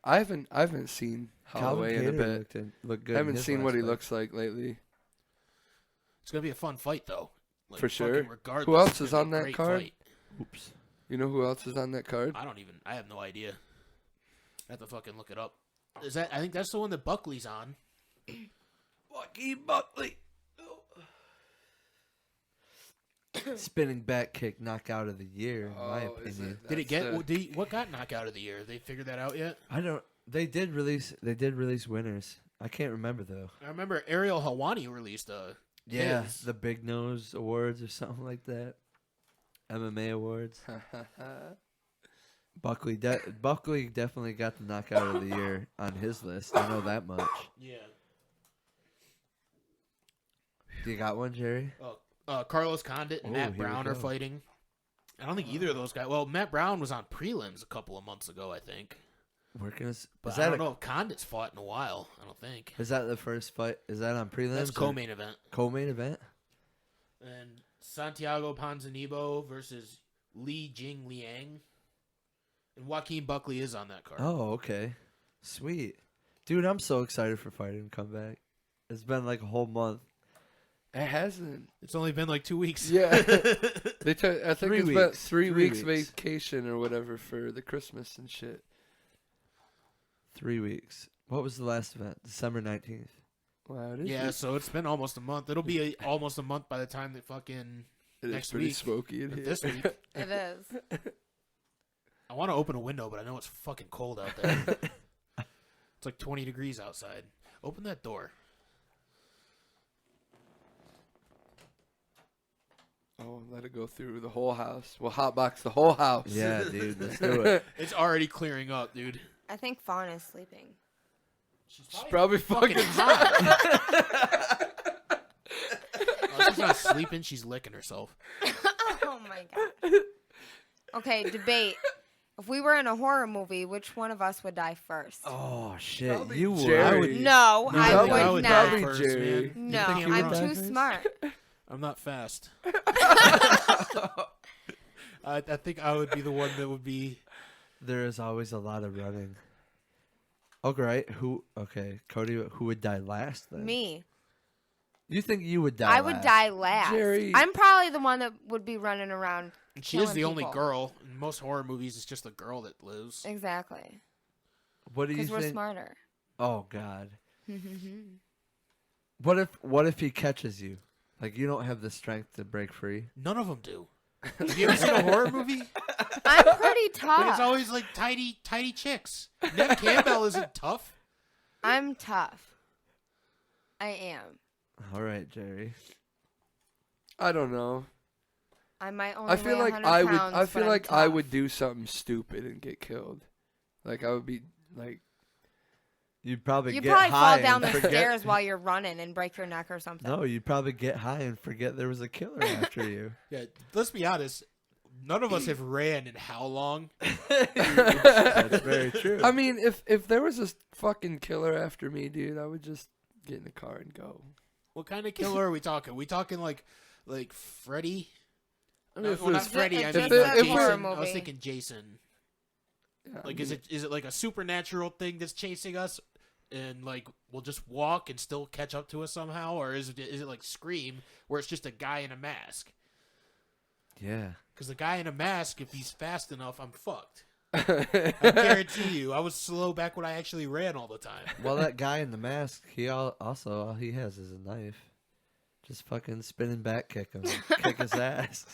I haven't seen Holloway in a bit. Looked good I in haven't his seen last what he fight. looks like lately. It's gonna be a fun fight though. Like, For sure. fucking regardless, Who else it's is gonna on be a that great card? fight. Oops. You know who else is on that card? I have no idea. I have to fucking look it up. Is that? I think that's the one that Buckley's on. Joaquin Buckley. Spinning back kick knockout of the year, in my Oh, is opinion. Did it get? What got knockout of the year? They figured that out yet? I don't. They did release winners. I can't remember though. I remember Ariel Hawani released Yeah, his. the Big Nose Awards or something like that. MMA awards. Buckley definitely got the knockout of the year on his list. I know that much. Yeah. Do you got one, Jerry? Carlos Condit and Oh, Matt here we Brown are go. fighting. I don't think either of those guys. Well, Matt Brown was on prelims a couple of months ago, I think. Working as But is I that don't know if Condit's fought in a while. I don't think. is that the first fight? Is that on prelims? That's or co-main event. Co-main event. And Santiago Ponzinibbio versus Li Jing Liang. And Joaquin Buckley is on that card. Oh, okay, sweet, dude. I'm so excited for fighting comeback. It's been like a whole month. It hasn't. It's only been like 2 weeks. Yeah. They took. I think 3 it's about weeks. 3 3 weeks weeks. vacation or whatever for the Christmas and shit. 3 weeks. What was the last event? December 19th. Wow, it is. Yeah, so it's been almost a month. It'll be almost a month by the time that fucking It is next pretty week. smoky in or here. this week. It is. I want to open a window, but I know it's fucking cold out there. It's like 20 degrees outside. Open that door. Oh, let it go through the whole house. We'll hotbox the whole house. Yeah, dude. Let's do it. It's already clearing up, dude. I think Fawn is sleeping. She's Probably fucking hot. Oh, she's not sleeping. She's licking herself. Oh my god. Okay, debate. If we were in a horror movie, which one of us would die first? Oh shit! Probably You would. Jerry. I would. No, I Probably- would I not. die first, Jerry. man. No, think you I'm would die too first? smart. I'm not fast. I think I would be the one that would be. There is always a lot of running. Okay, right. Who? Okay, Cody. Who would die last then? Me. You think you would die? I would die last. Jerry. I'm probably the one that would be running around. And she is Killing the only people. girl. In most horror movies, it's just the girl that lives. Exactly. What do you Because we're think? smarter. Oh God. What if he catches you? Like you don't have the strength to break free. None of them do. Have you ever seen a horror movie? I'm pretty But it's tough. always like tiny chicks. Neve Campbell isn't tough. I'm tough. I am. All right, Jerry. I don't know. I might only I feel weigh like 100 I would. pounds, I but feel I'm like I tough. would do something stupid and get killed. Like I would be like. You'd probably You'd get probably high fall down and the forget. stairs while you're running and break your neck or something. No, you'd probably get high and forget there was a killer after you. Yeah, let's be honest. None of us have ran in how long? That's very true. I mean, if there was a fucking killer after me, dude, I would just get in the car and go. What kind of killer are we talking? We talking like Freddy? I mean, if Well, it not was, Freddy. I if mean it's a Jason. horror I was movie. thinking Jason. yeah, I Like, mean, is it like a supernatural thing that's chasing us, and like will just walk and still catch up to us somehow, or is it like Scream where it's just a guy in a mask? Yeah. Because the guy in a mask, if he's fast enough, I'm fucked. I guarantee you, I was slow back when I actually ran all the time. Well, that guy in the mask, all he has is a knife. Just fucking spinning back kick him, kick his ass.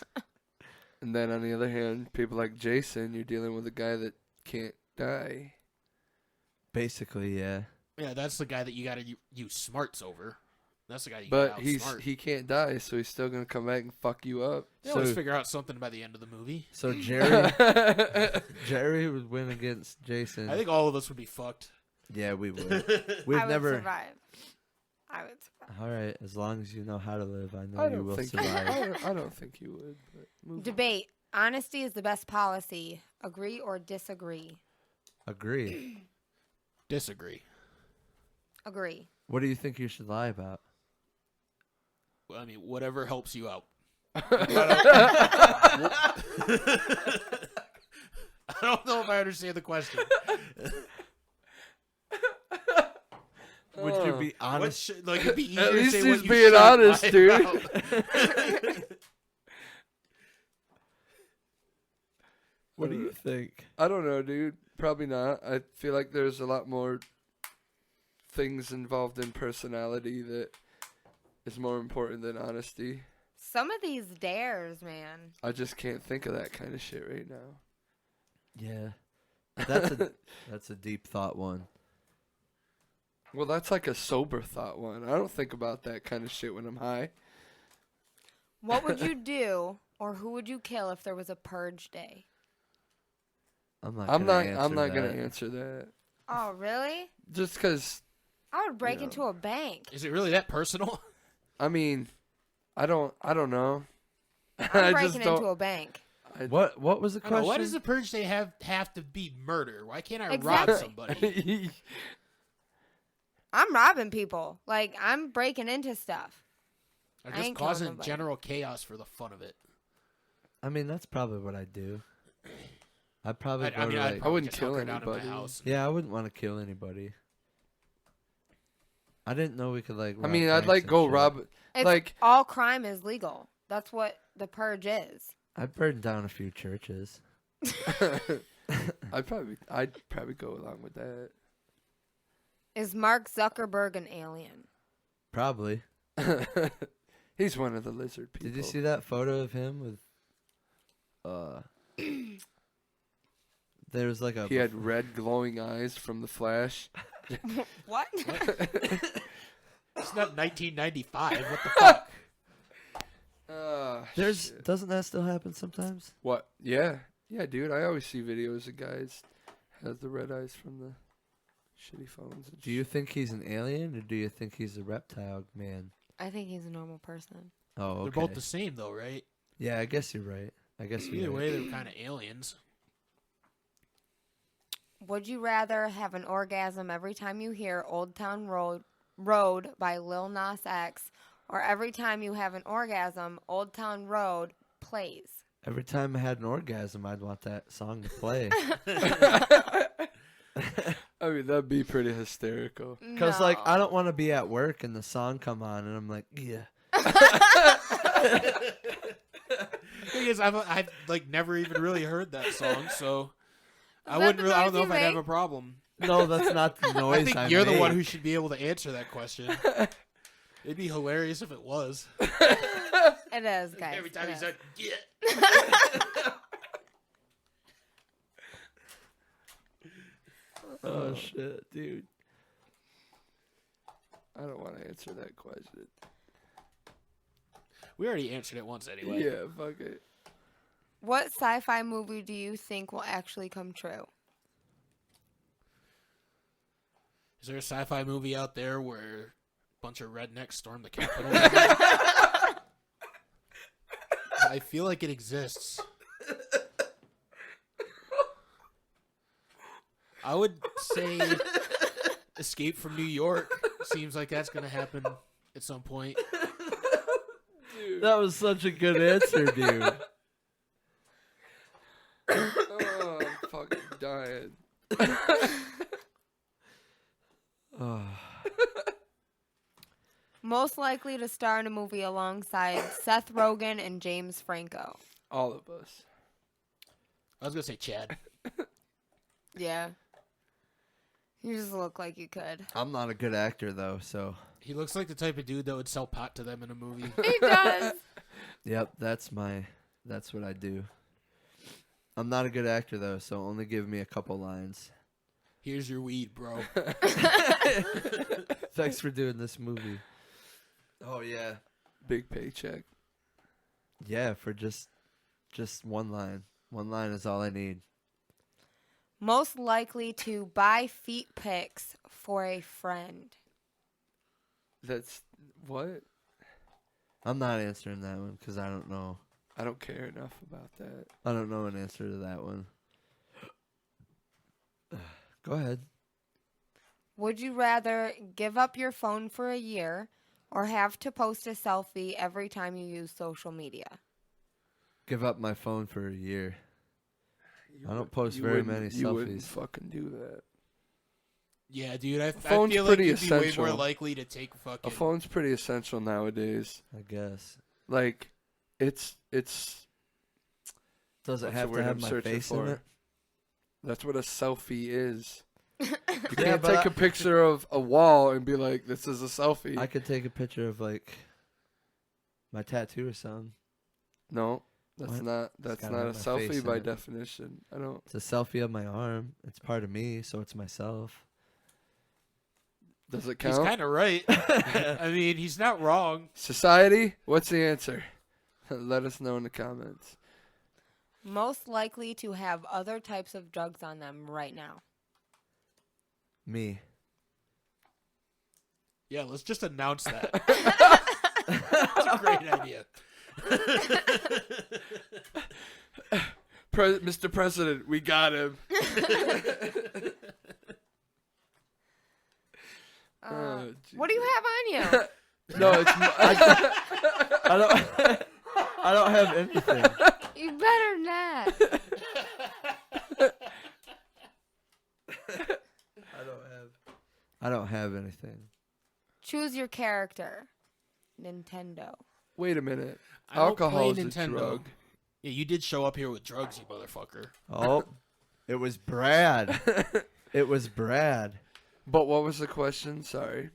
And then on the other hand, people like Jason, you're dealing with a guy that can't die. Basically, yeah. Yeah, that's the guy that you got to use smarts over. That's the guy you got But to outsmart. he can't die, so he's still gonna come back and fuck you up. They always figure out something by the end of the movie. So Jeri would win against Jason. I think all of us would be fucked. Yeah, we would. I We've would never. survive. I would survive. All right, as long as you know how to live, I know I you don't will think survive. I don't think you would. But move on. Debate. Honesty is the best policy. Agree or disagree? Agree. Disagree. Agree. What do you think you should lie about? Well, I mean, whatever helps you out. I don't know if I understand the question. Would you be honest? Like, it'd be easier At least to say he's what you being should honest, lie dude. about. What do you think? I don't know, dude. Probably not. I feel like there's a lot more things involved in personality that is more important than honesty. Some of these dares, man. I just can't think of that kind of shit right now. Yeah, that's a deep thought one. Well, that's like a sober thought one. I don't think about that kind of shit when I'm high. What would you do, or who would you kill if there was a purge day? I'm not I'm gonna not answer gonna that. answer that. Oh, really? Just because, I would break You know. into a bank. Is it really that personal? I mean, I don't know. I'm I breaking just don't. into a bank. What was the I don't know, question? why does the purge day have to be murder? Why can't I Exactly. rob somebody? I'm robbing people. Like, I'm breaking into stuff. Or I just ain't killing causing nobody. general chaos for the fun of it? I mean, that's probably what I'd do. I'd probably go I mean, to I'd like, I wouldn't just kill hunker down in my anybody. house. yeah, I wouldn't want to kill anybody. I didn't know we could like. I rob mean, I'd banks like and go shit. rob. It's Like- all crime is legal. That's what the purge is. I'd burn down a few churches. I'd probably go along with that. Is Mark Zuckerberg an alien? Probably. He's one of the lizard people. Did you see that photo of him with? There was like a. He had red glowing eyes from the Flash. What? It's not 1995. What the fuck? There's Shit. doesn't that still happen sometimes? What? Yeah, dude. I always see videos of guys have the red eyes from the shitty phones. And Do you think he's an alien or do you think he's a reptile man? I think he's a normal person. Oh, okay. They're both the same, though, right? Yeah, I guess you're right. I guess you're Either right. way, they're kind of aliens. Would you rather have an orgasm every time you hear Old Town Road by Lil Nas X, or every time you have an orgasm, Old Town Road plays? Every time I had an orgasm, I'd want that song to play. I mean, that'd be pretty hysterical. Cause like I don't want to be at work and the song come on and I'm like, yeah. Thing is, I've like never even really heard that song, so I that wouldn't. the Really, I don't noise know you if I'd have make? a problem. No, that's not the noise. I think you're the one make. who should be able to answer that question. It'd be hilarious if it was. It is, guys. Every time it he is. said, "Yeah." Oh shit, dude. I don't want to answer that question. We already answered it once anyway. Yeah, fuck it. What sci-fi movie do you think will actually come true? Is there a sci-fi movie out there where a bunch of rednecks storm the Capitol? I feel like it exists. I would say Escape from New York. Seems like that's going to happen at some point. That was such a good answer, dude. Oh, I'm fucking dying. Most likely to star in a movie alongside Seth Rogen and James Franco. All of us. I was gonna say Chad. Yeah. You just look like you could. I'm not a good actor though, so He looks like the type of dude that would sell pot to them in a movie. He does. yep, that's what I do. I'm not a good actor though, so only give me a couple lines. Here's your weed, bro. Thanks for doing this movie. Oh yeah. Big paycheck. Yeah, for just one line. One line is all I need. Most likely to buy feet pics for a friend. That's what? I'm not answering that one because I don't know. I don't care enough about that. I don't know an answer to that one. Go ahead. Would you rather give up your phone for a year or have to post a selfie every time you use social media? Give up my phone for a year. You I don't would- post you very wouldn't- many You wouldn't selfies. fucking do that. Yeah, dude. I phone's feel like pretty you'd be way more essential. likely to take A fucking. phone's pretty essential nowadays. I guess. Like, it's Does it What's the have word to have I'm my searching face in for? it? that's what a selfie is. You Yeah, can't but take a picture of a wall and be like, "This is a selfie." I could take a picture of like my tattoo or something. No, that's What? not. That's gotta not a have my face selfie in by it. definition. I don't. It's a selfie of my arm. It's part of me, so it's myself. Does it He's count? kind of right. I mean, he's not wrong. Society. What's the answer? Let us know in the comments. Most likely to have other types of drugs on them right now. Me. Yeah, let's just announce that. That's a great idea. Mr. President, we got him. Oh, What do you have on you? No, it's. I don't. I don't have anything. You better not. I don't have anything. Choose your character. Nintendo. Wait a minute. I don't Alcohol play is a Nintendo. drug. Yeah, you did show up here with drugs, you motherfucker. Oh, it was Brad. It was Brad. But what was the question? Sorry.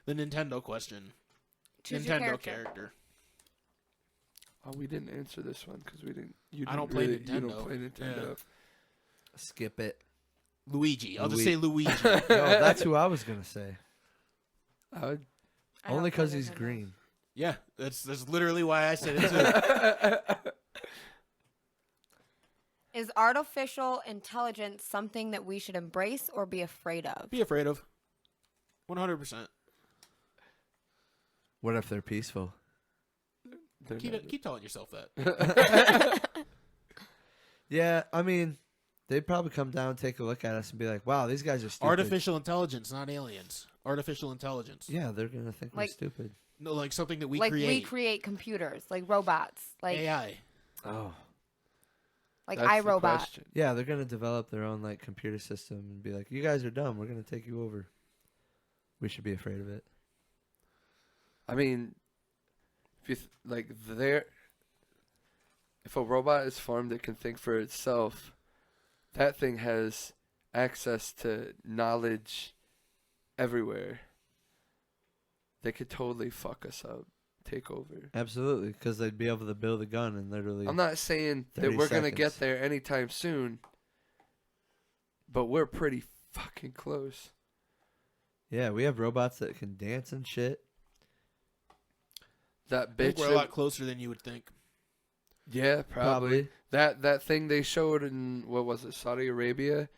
The Nintendo question. Choose your Nintendo character. Oh, we didn't answer this one because we didn't. You I don't didn't play really, You Nintendo. don't play Nintendo. Yeah. Skip it. Luigi. I'll just say Luigi. No, that's who I was gonna say. I would. I don't Only play because he's Nintendo. green. Yeah, that's literally why I said it too. Is artificial intelligence something that we should embrace or be afraid of? Be afraid of. 100%. What if they're peaceful? They're not- Keep telling yourself that. Yeah, I mean, they'd probably come down, take a look at us, and be like, "Wow, these guys are stupid." Artificial intelligence, not aliens. Artificial intelligence. Yeah, they're gonna think we're Like- stupid. No, like something that we like create. we create computers, like robots, like AI. Oh. That's the iRobot. question. Yeah, they're gonna develop their own like computer system and be like, "You guys are dumb. We're gonna take you over." We should be afraid of it. I mean, if you if a robot is formed that can think for itself, that thing has access to knowledge everywhere. They could totally fuck us up, take over. Absolutely, because they'd be able to build a gun and literally. I'm not saying that 30 we're gonna get seconds. there anytime soon, but we're pretty fucking close. Yeah, we have robots that can dance and shit. That I think bitch. we're a that- lot closer than you would think. Yeah, probably. That thing they showed in what was it, Saudi Arabia?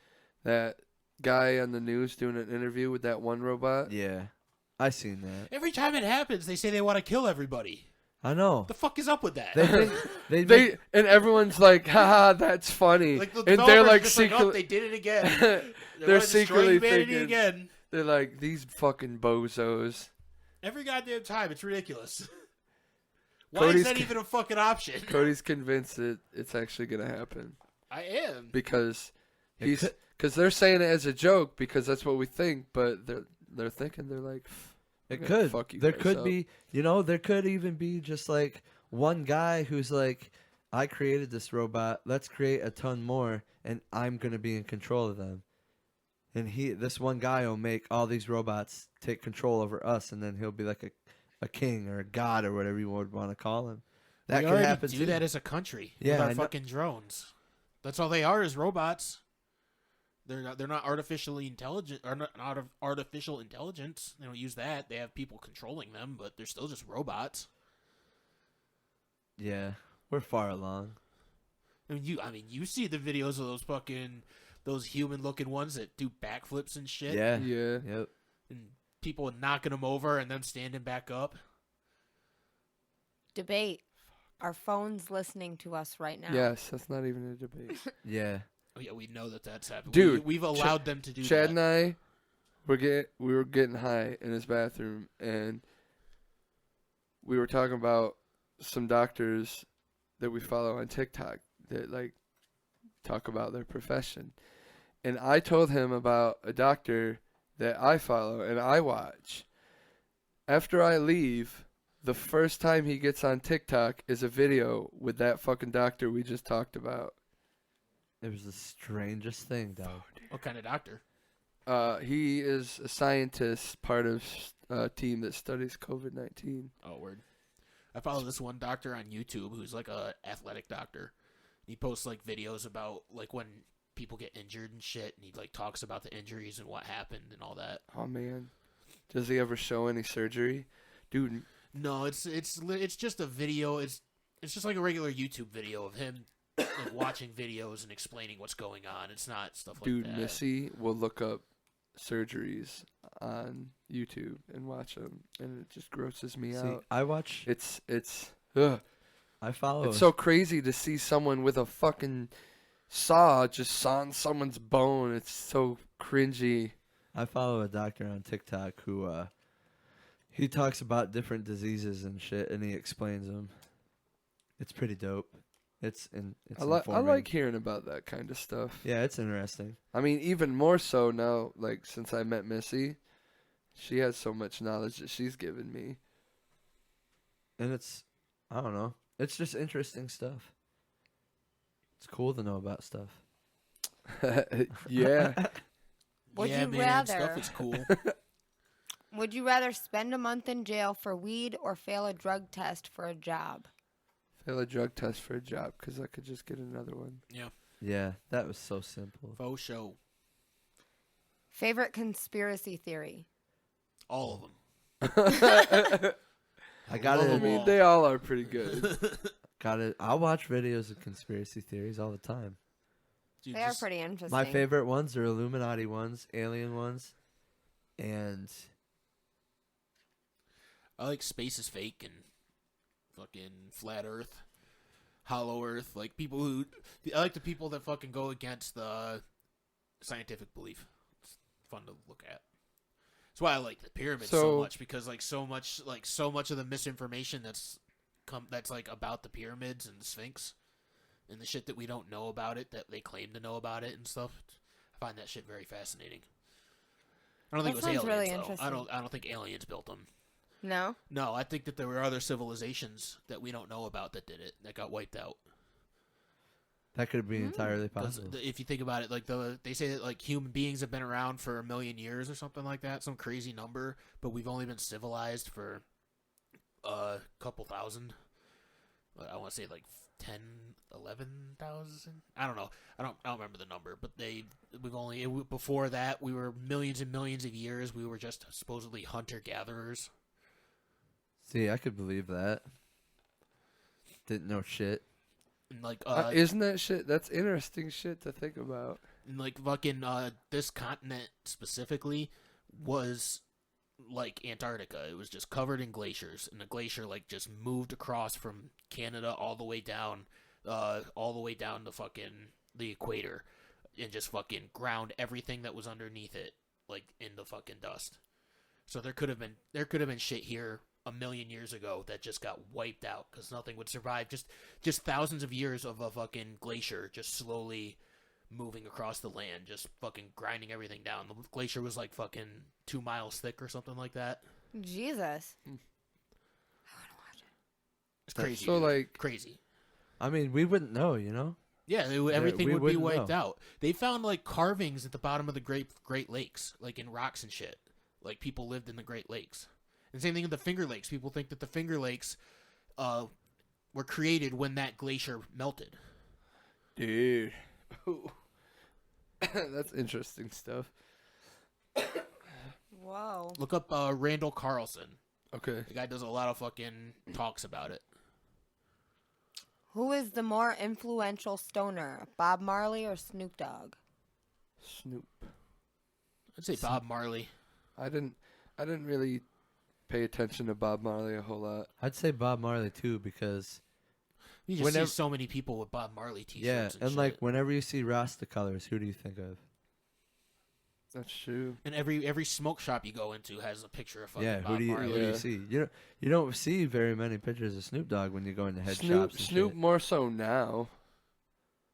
That guy on the news doing an interview with that one robot. Yeah, I seen that. Every time it happens, they say they want to kill everybody. I know. What the fuck is up with that? They think They and everyone's like, haha, that's funny. like the And they're developers like just like, oh, secretly they did it again. They they're wanna destroy secretly humanity thinking again. they're like these fucking bozos. Every goddamn time, it's ridiculous. Why Cody's is that even a fucking option? Cody's convinced that it's actually gonna happen I am. because It he's could- because they're saying it as a joke because that's what we think, but they're thinking. They're like, It "We're gonna could. fuck you There guys could up." be, there could even be just like one guy who's like, I created this robot. Let's create a ton more, and I'm gonna be in control of them. And this one guy will make all these robots take control over us, and then he'll be like a king or a god or whatever you would want to call him. That we could already happen do too. that as a country Yeah, with our I know. fucking drones. That's all they are is robots. They're not artificially intelligent or not out of artificial intelligence. They don't use that. They have people controlling them, but they're still just robots. Yeah, we're far along. I mean, you see the videos of those human-looking ones that do backflips and shit. Yeah. Yeah. Yep. And people knocking them over and them standing back up. Debate. Are phones listening to us right now? Yes, that's not even a debate. Yeah. Oh, yeah, we know that's happening. Dude, we've allowed them to do Chad that. and I, we were getting high in his bathroom, and we were talking about some doctors that we follow on TikTok that like talk about their profession. And I told him about a doctor that I follow and I watch. After I leave, the first time he gets on TikTok is a video with that fucking doctor we just talked about. It was the strangest thing, dog. What kind of doctor? He is a scientist, part of a team that studies COVID-19. Oh, word. I follow this one doctor on YouTube who's like a athletic doctor. He posts like videos about like when people get injured and shit, and he like talks about the injuries and what happened and all that. Oh man, does he ever show any surgery, dude? No, it's just a video. It's just like a regular YouTube video of him like watching videos and explaining what's going on. It's not stuff like Dude, that. Missy will look up surgeries on YouTube and watch them, and it just grosses me See, out. I watch. It's ugh. I follow. It's so crazy to see someone with a fucking saw just sawing someone's bone. It's so cringy. I follow a doctor on TikTok who he talks about different diseases and shit, and he explains them. It's pretty dope. It's I informing. like hearing about that kind of stuff. Yeah, it's interesting. I mean, even more so now, like, since I met Missy, she has so much knowledge that she's given me. And I don't know. It's just interesting stuff. It's cool to know about stuff. Yeah. Would yeah, you man, rather- stuff is cool. Would you rather spend a month in jail for weed or fail a drug test for a job? Fail a drug test for a job because I could just get another one. Yeah, Yeah, that was so simple. faux show. Favorite conspiracy theory? All of them. I got love to I them mean, all. they all are pretty good. I'll watch videos of conspiracy theories all the time. Dude, They are just- pretty interesting. My favorite ones are Illuminati ones, alien ones, and I like space is fake and fucking flat Earth, hollow Earth. Like I like the people that fucking go against the scientific belief. It's fun to look at. That's why I like the pyramids so So- much, because so much of the misinformation that's like about the pyramids and the Sphinx and the shit that we don't know about it, that they claim to know about it and stuff. I find that shit very fascinating. I don't think That it was sounds aliens really though. interesting. I don't think aliens built them. No? No, I think that there were other civilizations that we don't know about that did it, that got wiped out. that could be entirely 'Cause possible. if you think about it, like they say that like human beings have been around for 1,000,000 years or something like that, some crazy number, but we've only been civilized for a couple thousand. I want to say like 10, 11,000. I don't know. I don't remember the number, but before that we were millions and millions of years. We were just supposedly hunter gatherers. See, I could believe that. Didn't know shit. And like Isn't that shit? That's interesting shit to think about. And like fucking this continent specifically was like Antarctica. It was just covered in glaciers, and the glacier like just moved across from Canada all the way down to fucking the equator, and just fucking ground everything that was underneath it like into fucking dust. So there could have been shit here 1,000,000 years ago that just got wiped out because nothing would survive. Just thousands of years of a fucking glacier just slowly moving across the land, just fucking grinding everything down. The glacier was like fucking 2 miles thick or something like that. Jesus. It's crazy. So, dude. like- crazy. I mean, we wouldn't know, you know. Yeah, everything we would be wouldn't wiped know. out. They found like carvings at the bottom of the Great Lakes, like in rocks and shit. Like people lived in the Great Lakes. And same thing with the Finger Lakes. People think that the Finger Lakes were created when that glacier melted. Dude. That's interesting stuff. Whoa. Look up Randall Carlson. Okay. The guy does a lot of fucking talks about it. Who is the more influential stoner, Bob Marley or Snoop Dogg? Snoop. I'd say Bob Marley. I didn't really pay attention to Bob Marley a whole lot. I'd say Bob Marley too, because You just Whenever- see so many people with Bob Marley t-shirts yeah, and and shit. like whenever you see Rasta colors, who do you think of? That's true. And every smoke shop you go into has a picture of fucking Yeah, Bob who do you Marley. see? You don't see very many pictures of Snoop Dogg when you go into head Snoop shops. And Snoop shit. more so now.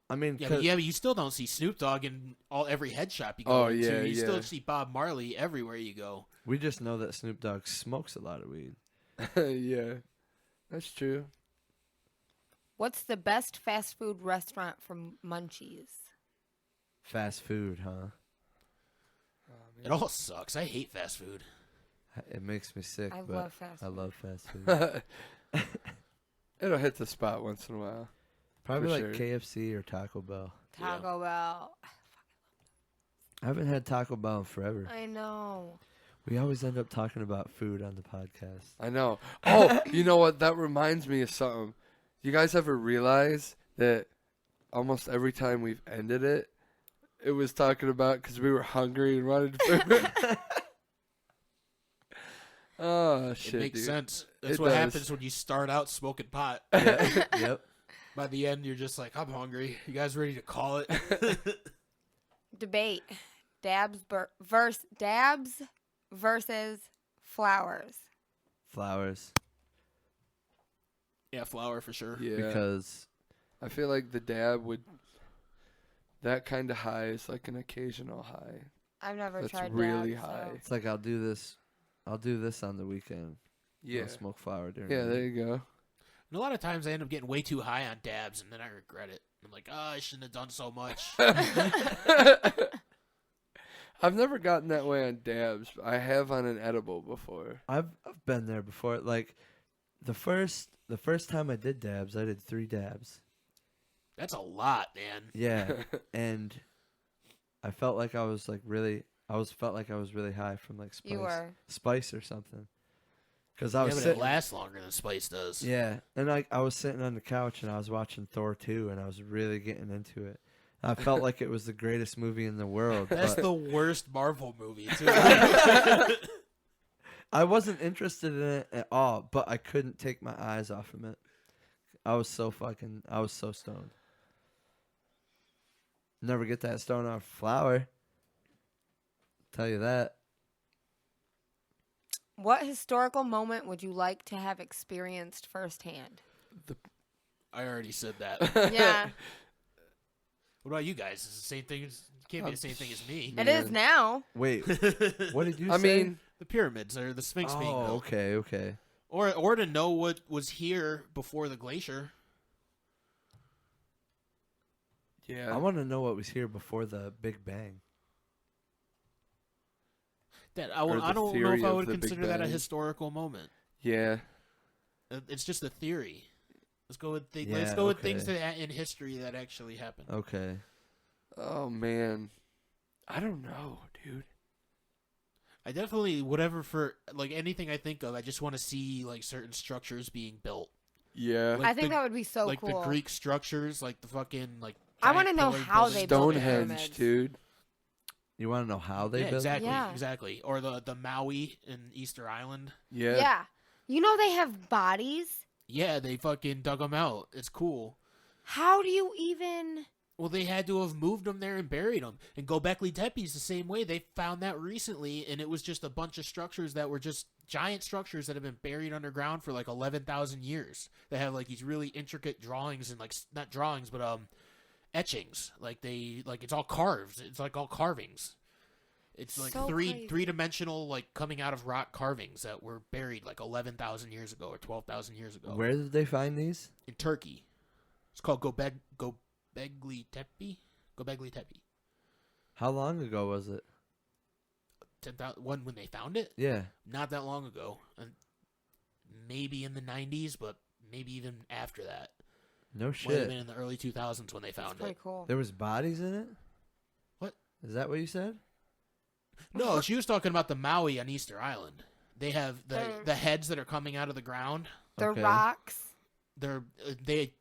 I mean, Yeah, 'cause- but you still don't see Snoop Dogg in every head shop you go Oh, into. yeah, You yeah. still see Bob Marley everywhere you go. we just know that Snoop Dogg smokes a lot of weed. Yeah. That's true. What's the best fast food restaurant from Munchies? Fast food, huh? It all sucks. I hate fast food. It makes me sick, I but love fast I food. love fast food. It'll hit the spot once in a while. Probably For like sure. KFC or Taco Bell. Taco Bell. I haven't had Taco Bell in forever. I know. We always end up talking about food on the podcast. I know. Oh, you know what? That reminds me of something. You guys ever realize that almost every time we've ended it, it was talking about because we were hungry and wanted food? Oh, shit, It makes dude. sense. That's It what does. happens when you start out smoking pot. Yeah. Yep. By the end, you're just like, I'm hungry. You guys ready to call it? Debate. Dabs versus flowers. Flowers. Yeah, flour for sure. Yeah. Because I feel like the dab would. That kind of high is like an occasional high. I've never That's tried really dabs, high. so- it's like I'll do this on the weekend. Yeah. I'll smoke flower during Yeah, the there week. you go. And a lot of times I end up getting way too high on dabs, and then I regret it. I'm like, oh, I shouldn't have done so much. I've never gotten that way on dabs. I have on an edible before. I've been there before. Like the first time I did dabs, I did 3 dabs. That's a lot, man. Yeah, and I felt like I was like really. Felt like I was really high from like spice, You were. spice or something. Because I Yeah, was but it sitting. lasts longer than Spice does. Yeah, and I was sitting on the couch and I was watching Thor 2 and I was really getting into it. I felt like it was the greatest movie in the world. That's but the worst Marvel movie, too. I wasn't interested in it at all, but I couldn't take my eyes off of it. I was so stoned. Never get that stone off flour. Tell you that. What historical moment would you like to have experienced firsthand? I already said that. Yeah, What about you guys? Is it the same thing? It can't be the same thing as me. it is now. Wait, what did you I say? mean, The pyramids or the Sphinx being Oh, built, okay. or to know what was here before the glacier. yeah. I want to know what was here before the Big Bang. That Or I the don't know theory if I of would the Big consider that a Bang. historical moment. Yeah. It's just a theory. Let's go with let's Yeah, go with okay. things that in history that actually happened. Okay. Oh, man. I don't know, dude. I definitely whatever for like anything I think of. I just want to see like certain structures being built. Yeah. Like I think the- that would be so like cool. the Greek structures, like the fucking like. I wanna giant know pillared how buildings. they built the Stonehenge, pyramids. dude. You want to know how they Yeah, built? exactly, Yeah. exactly. Or the Maui in Easter Island. Yeah. Yeah. You know they have bodies. Yeah, they fucking dug them out. It's cool. How do you even? Well, they had to have moved them there and buried them. And Gobekli Tepe's the same way. They found that recently, and it was just a bunch of structures that were just giant structures that have been buried underground for like 11,000 years. They have like these really intricate drawings and like not drawings, but etchings. Like it's all carved. It's like all carvings. It's like So crazy. three-dimensional, like coming out of rock carvings that were buried like 11,000 years ago or 12,000 years ago. Where did they find these? In Turkey. It's called Gobekli Tepe. How long ago was it? 10,000 when they found it? Yeah. Not that long ago. Maybe in the 90s, but maybe even after that. No Might have shit. been in the early 2000s when they That's found pretty it. cool. There was bodies in it? What? Is that what you said? No, she was talking about the Maui on Easter Island. They have the heads that are coming out of the ground. The Okay. rocks. They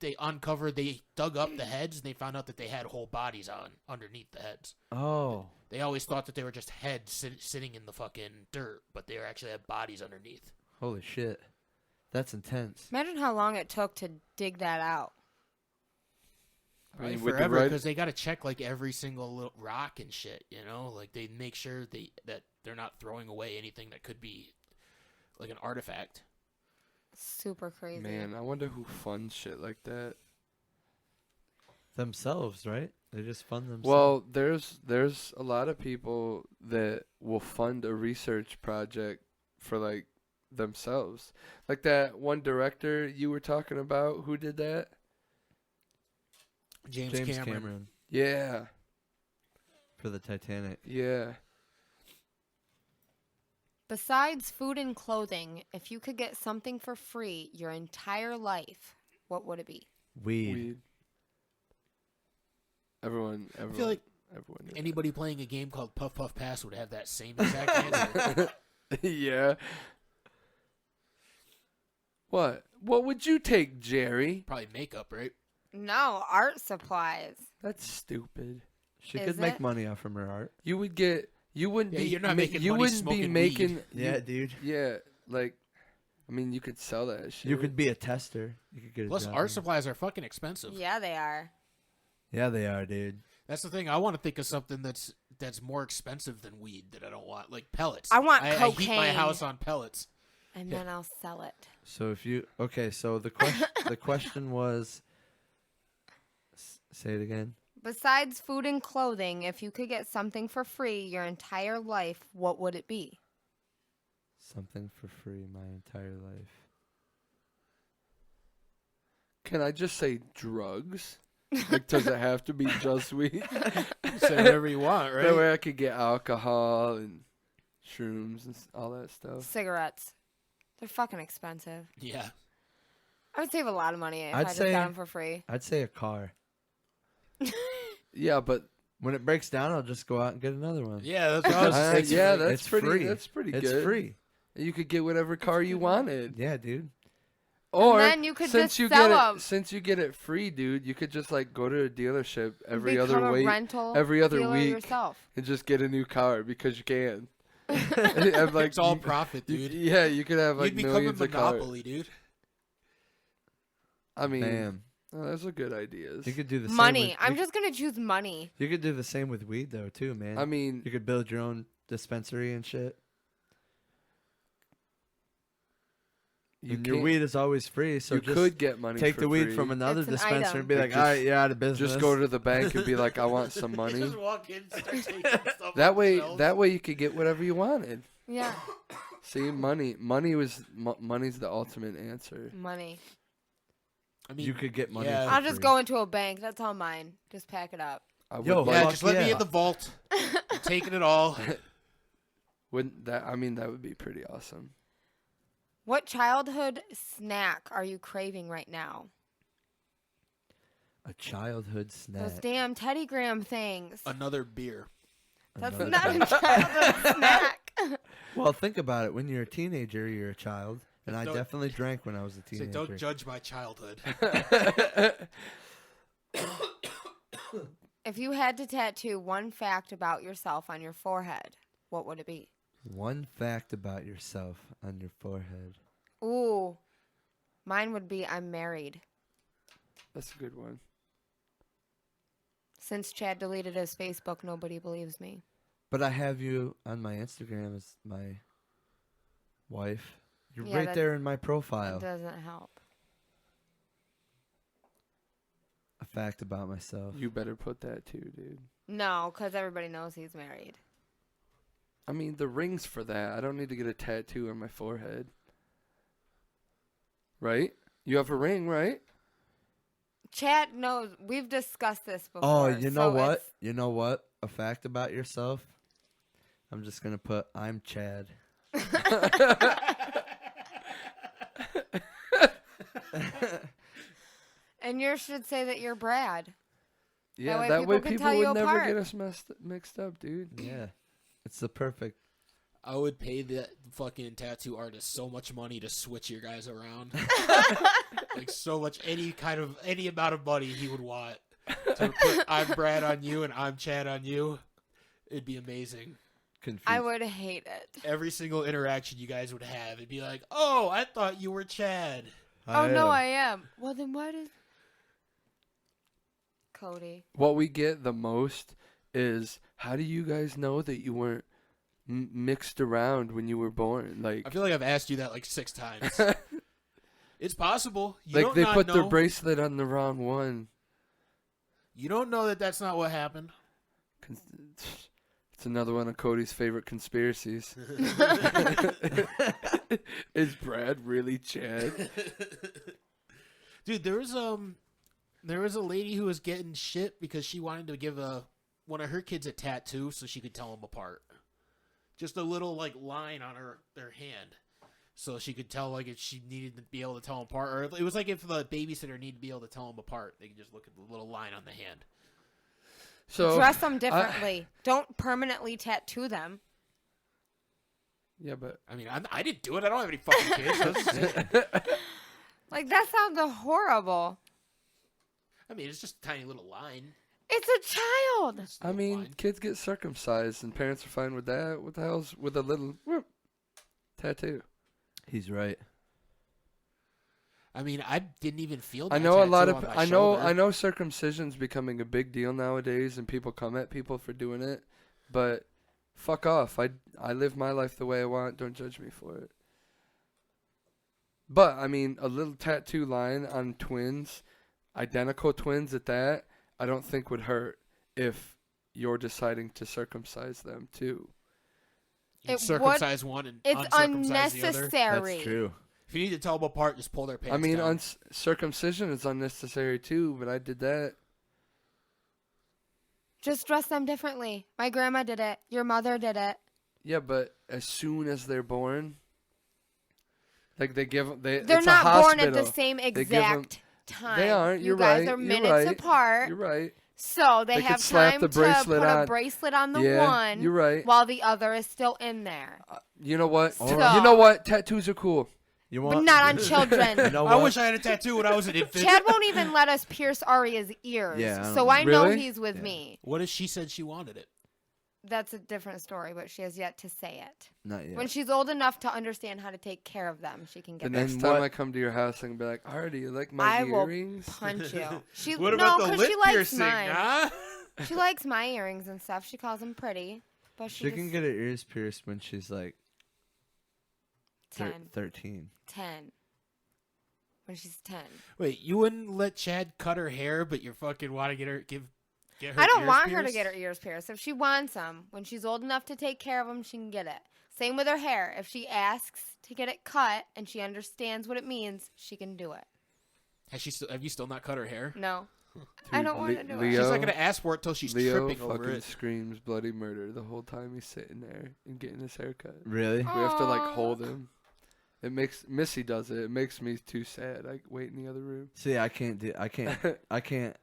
dug up the heads and they found out that they had whole bodies underneath the heads. Oh. They always thought that they were just heads sitting in the fucking dirt, but they actually had bodies underneath. Holy shit. That's intense. Imagine how long it took to dig that out. I mean, Probably with the forever, right- because they got to check like every single little rock and shit, you know? Like they make sure that they're not throwing away anything that could be like an artifact. Super crazy. Man, I wonder who funds shit like that. Themselves, right? They just fund themselves. Well, there's a lot of people that will fund a research project for like themselves. Like that one director you were talking about, who did that? James James Cameron. Cameron Yeah. for the Titanic. Yeah. Besides food and clothing, if you could get something for free your entire life, what would it be? Weed. Everyone I feel like everyone knew anybody playing a game called Puff Puff Pass would have that same exact answer. that. Yeah. What would you take, Jerry? Probably makeup, right? No, art supplies. That's stupid. She Is could make it? money off from her art. You would get. You wouldn't Yeah, be. you're not making You money wouldn't be smoking making. weed. Yeah, dude. Yeah, like, I mean, you could sell that shit. You could be a tester. You could get a Plus, job. art supplies are fucking expensive. Yeah, they are. Yeah, they are, dude. That's the thing. I want to think of something that's more expensive than weed that I don't want, like pellets. I want I heat my cocaine. house on pellets. And Yeah. then I'll sell it. So if you so the the question was, say it again. Besides food and clothing, if you could get something for free your entire life, what would it be? Something for free my entire life. Can I just say drugs? Like, does it have to be just weed? Say whatever you want, right? That way I could get alcohol and shrooms and all that stuff. Cigarettes. They're fucking expensive. Yeah. I would save a lot of money if I'd I just say- got them for free. I'd say a car. Yeah, but When it breaks down, I'll just go out and get another one. Yeah, that's what I was It's yeah, free. that's It's pretty. free. That's pretty It's good. free. You could get whatever car you wanted, Yeah, dude. or then you could since just you sell get 'em. it, since you get it free, dude, you could just like go to a dealership every Become other a week rental every other dealer week. yourself. and just get a new car because you can. And, like, It's all you- profit, you- dude. yeah, you could have like You'd become a millions of cars. monopoly, dude. I mean, Damn. those are good ideas. You could do the Money. same with, I'm just going to choose money. you could do the same with weed though too, man. I mean, you could build your own dispensary and shit. you And your can't- weed is always free, so you just could get money. take for the weed free. from another It's an dispenser item. and be like, Like, all right, just- you're out of business. Just go to the bank and be like, I want some money. Just walk in, start taking stuff That off way, the shelves. that way you could get whatever you wanted. Yeah, See, money's the ultimate answer. money. I mean, you could get money. yeah. for I'll just free. go into a bank. That's all mine. Just pack it up. I would Yo, like, Yeah, Fuck just let me yeah. in the vault. I'm taking it all. wouldn't that? I mean, that would be pretty awesome. What childhood snack are you craving right now? a childhood snack. Those damn Teddy Graham things. Another beer. That's Another- not a childhood snack. Well, think about it. When you're a teenager, you're a child, and I Don't- definitely drank when I was a Say, teenager. don't judge my childhood. If you had to tattoo one fact about yourself on your forehead, what would it be? One fact about yourself on your forehead. Ooh, mine would be I'm married. That's a good one. Since Chad deleted his Facebook, nobody believes me. But I have you on my Instagram as my wife. You're Yeah, right that- there in my It profile. doesn't help. fact about myself. You better put that too, dude. No, because everybody knows he's married. I mean, the ring's for that. I don't need to get a tattoo on my forehead. Right? You have a ring, right? Chad knows. We've discussed this before. Oh, you know so what? it's- You know what? A fact about yourself? I'm just going to put, I'm Chad. And yours should say that you're Brad. Yeah, way that people way can people tell you would never apart. get us mixed up, dude. Yeah. It's the perfect. I would pay that fucking tattoo artist so much money to switch your guys around. Like so much, any amount of money he would want to put I'm Brad on you and I'm Chad on you. It'd be amazing. Confused. I would hate it. Every single interaction you guys would have, it'd be like, oh, I thought you were Chad. Oh, no, I am. Well, then what is... Cody. What we get the most is, how do you guys know that you weren't mixed around when you were born? Like, I feel like I've asked you that like 6 times. It's possible. You like don't they not put know. their bracelet on the wrong one. You don't know that that's not what happened. It's another one of Cody's favorite conspiracies. Is Brad really Chad? Dude, there was a lady who was getting shit because she wanted to give one of her kids a tattoo so she could tell them apart. Just a little like line on their hand, so she could tell like if she needed to be able to tell them apart, or it was like if the babysitter needed to be able to tell them apart, they could just look at the little line on the hand. So Dress them differently. Don't permanently tattoo them. yeah, but I mean, I didn't do it. I don't have any fucking kids. I was just saying. Like, that sounds horrible. I mean, it's just a tiny little line. It's a child. Just a I little mean, line. kids get circumcised and parents are fine with that. What the hell's with a little tattoo? He's right. I mean, I didn't even feel. I That know a lot tattoo of on my I shoulder. know circumcision's becoming a big deal nowadays, and people come at people for doing it. But fuck off! I live my life the way I want. Don't judge me for it. But I mean, a little tattoo line on twins, identical twins at that, I don't think would hurt if you're deciding to circumcise them too. You It circumcise one and It's uncircumcise the other. unnecessary. That's true. If you need to tell them apart, just pull their pants I mean, down. circumcision is unnecessary too, but I did that. Just dress them differently. My grandma did it. Your mother did it. Yeah, but as soon as they're born, like They're it's a not born hospital. at the same give 'em- exact time. They aren't. You You're guys right. are You're minutes right. apart. You're right. So they They could have slap time the to bracelet put a on. bracelet on the Yeah, one you're right. while the other is still in there. You know what? So- You know what? Tattoos are cool. You But want? not on children. You know I what? wish I had a tattoo when I was an infant. Chad won't even let us pierce Arya's ears. Yeah, I don't so know. I know Really? he's with Yeah. me. What if she said she wanted it? That's a different story, but she has yet to say it. Not yet. When she's old enough to understand how to take care of them, she can The get next And time what- I come to your house, I'm gonna be like, "Artie, you like my I will earrings?" punch you. She What no, about the 'cause lip she likes piercing? mine. Huh? She likes my earrings and stuff. She calls them pretty, but She can just- get her ears pierced when she's like 10. 13. 10. When she's 10. Wait, you wouldn't let Chad cut her hair, but you fucking want to get her I don't ears want her to pierced? get her ears pierced. If she wants them, when she's old enough to take care of them, she can get it. Same with her hair. If she asks to get it cut and she understands what it means, she can do it. Have you still not cut her hair? No. I don't want to do it. Leo, She's not gonna ask for it till she's Leo tripping over fucking it. screams bloody murder the whole time he's sitting there and getting his hair cut. Really? We have to like Aw. hold him. It makes Missy does it. It makes me too sad. I wait in the other room. See, I can't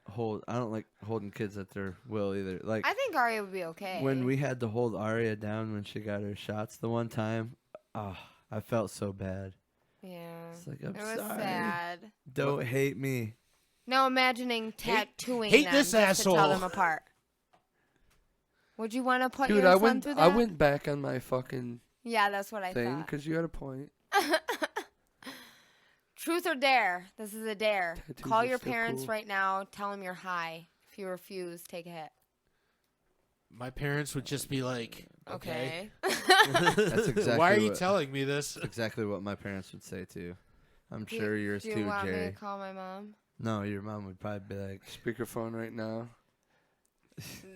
hold. I don't like holding kids at their will either. Like I think Arya would be okay. when we had to hold Arya down when she got her shots the one time, I felt so bad. Yeah. It's like, It I'm was sorry. sad. Don't hate me. Now imagining tattooing hate them this just to tell asshole. them apart. Would you want to put Dude, your I son went through I that? went back on my fucking Yeah, that's what I thing thought. because you had a point. Truth or dare? This is a dare. Tattoos Call are your still parents cool. right now. Tell them you're high. If you refuse, take a hit. My parents would just be like, "Okay, That's exactly. why are you what, telling me this?" Exactly what my parents would say too. I'm Do- sure yours Do you too, want me to Jerry. call my mom? No, your mom would probably be like, Speakerphone right now.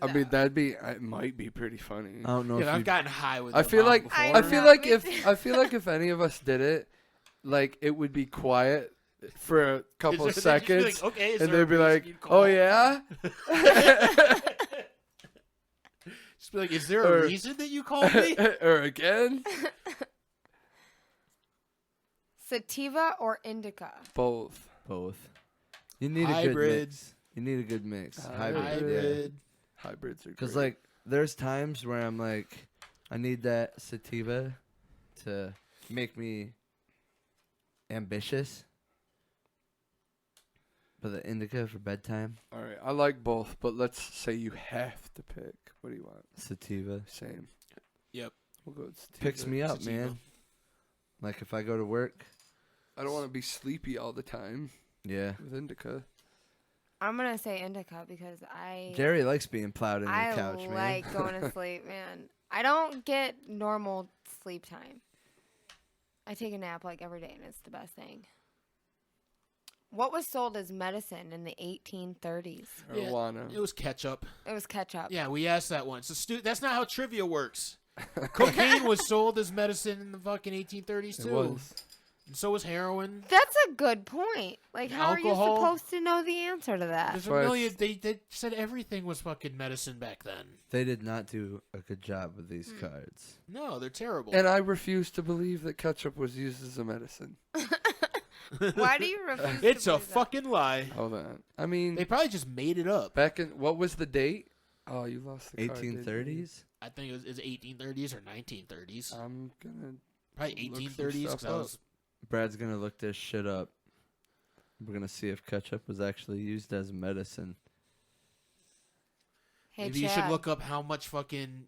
I mean, it might be pretty funny. I don't know Yeah, if I've you. gotten high with I your feel mom like before. I I feel know, like me if too. I feel like if any of us did it, like it would be quiet for a couple Is there- they'd just be seconds, like, okay, is and there a they'd be reason like, you'd "Oh call?" yeah." Just be like, is there Or- a reason that you called me? or again? Sativa or indica? Both. Both. You need a good Hybrid. mix. You need a good mix. Hybrid. Hybrid. Hybrids are Because great. like, there's times where I'm like, I need that sativa to make me ambitious. But the indica for bedtime, All right, I like both, but let's say you have to pick. What do you want? sativa Same. Yep. We'll go with sativa. picks me up, Sativa. man. Like if I go to work, I don't want to be sleepy all the time yeah. with indica. I'm gonna say indica because Jeri likes being plowed in I the couch, man. like going to sleep, man. I don't get normal sleep time. I take a nap like every day, and it's the best thing. What was sold as medicine in the 1830s? Yeah. Marijuana. It was ketchup. It was ketchup. Yeah, we asked that once. That's not how trivia works. Cocaine was sold as medicine in the fucking 1830s It too. was. And so was heroin. That's a good point. Like, how are you Alcohol? supposed to know the answer to that? There's a why million. it's- They said everything was fucking medicine back then. They did not do a good job with these cards. No, they're terrible. And I refuse to believe that ketchup was used as a medicine. Why do you refuse? It's to a believe that? fucking lie. Hold on. I mean, They probably just made it up. back in what was the date? Oh, you lost the card, didn't you? 1830s. I think it was 1830s or 1930s. I'm gonna. Probably look some 1830s stuff because I was. Brad's gonna look this shit up. We're gonna see if ketchup was actually used as medicine. Hey, Maybe Chad. you should look up how much fucking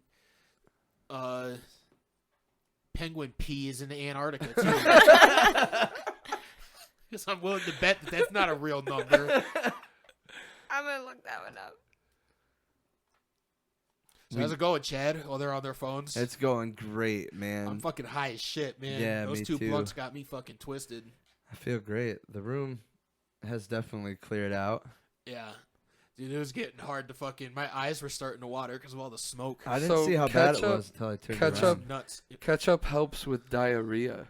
penguin pee is in Antarctica too. Because I'm willing to bet that that's not a real number. I'm gonna look that one up. So how's it going, Chad? While they're on their phones, It's going great, man. I'm fucking high as shit, man. Yeah, Those me two too. blunts got me fucking twisted. I feel great. The room has definitely cleared out. Yeah. Dude, it was getting hard to fucking. My eyes were starting to water because of all the smoke. I didn't So see how bad it ketchup- was until I turned ketchup- around. Nuts. Ketchup helps with diarrhea.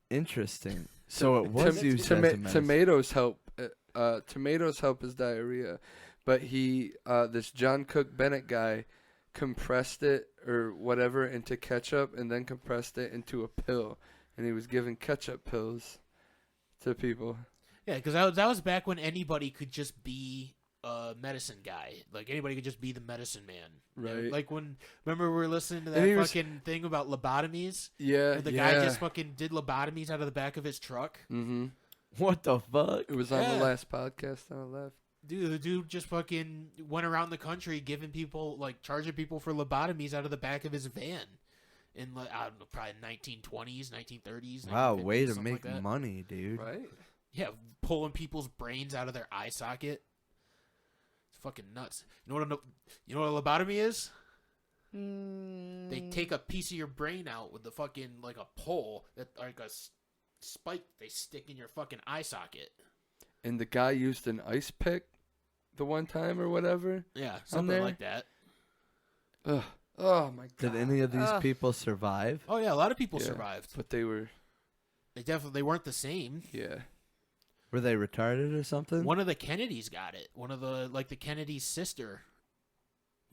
Interesting. So it was Tom- used as a medicine. tomatoes help. Tomatoes help as diarrhea, but this John Cook Bennett guy, compressed it or whatever into ketchup and then compressed it into a pill, and he was giving ketchup pills to people. Yeah, because that was back when anybody could just be a medicine guy. Like, anybody could just be the medicine man. You know, Right. like, remember we were listening to And he that was- fucking thing about lobotomies? Yeah, And the yeah. guy just fucking did lobotomies out of the back of his truck? Mm-hmm. What the fuck? It was on Yeah. the last podcast on the left. Dude, the dude just fucking went around the country giving people, like, charging people for lobotomies out of the back of his van. In, like, I don't know, probably 1920s, 1930s. Wow, 1950s, way to something make like that. money, dude. Right. Yeah, pulling people's brains out of their eye socket. It's fucking nuts. You know what a lobotomy is? They take a piece of your brain out with the fucking, like, a pole that, like, a spike they stick in your fucking eye socket. And the guy used an ice pick the one time or whatever. Yeah, something there? like that. Ugh. Oh my god. Did any of these Ugh. people survive? Oh yeah, a lot of people Yeah. survived. But they were, They weren't the same. yeah. Were they retarded or something? One of the Kennedys got it. One of the Kennedy's sister.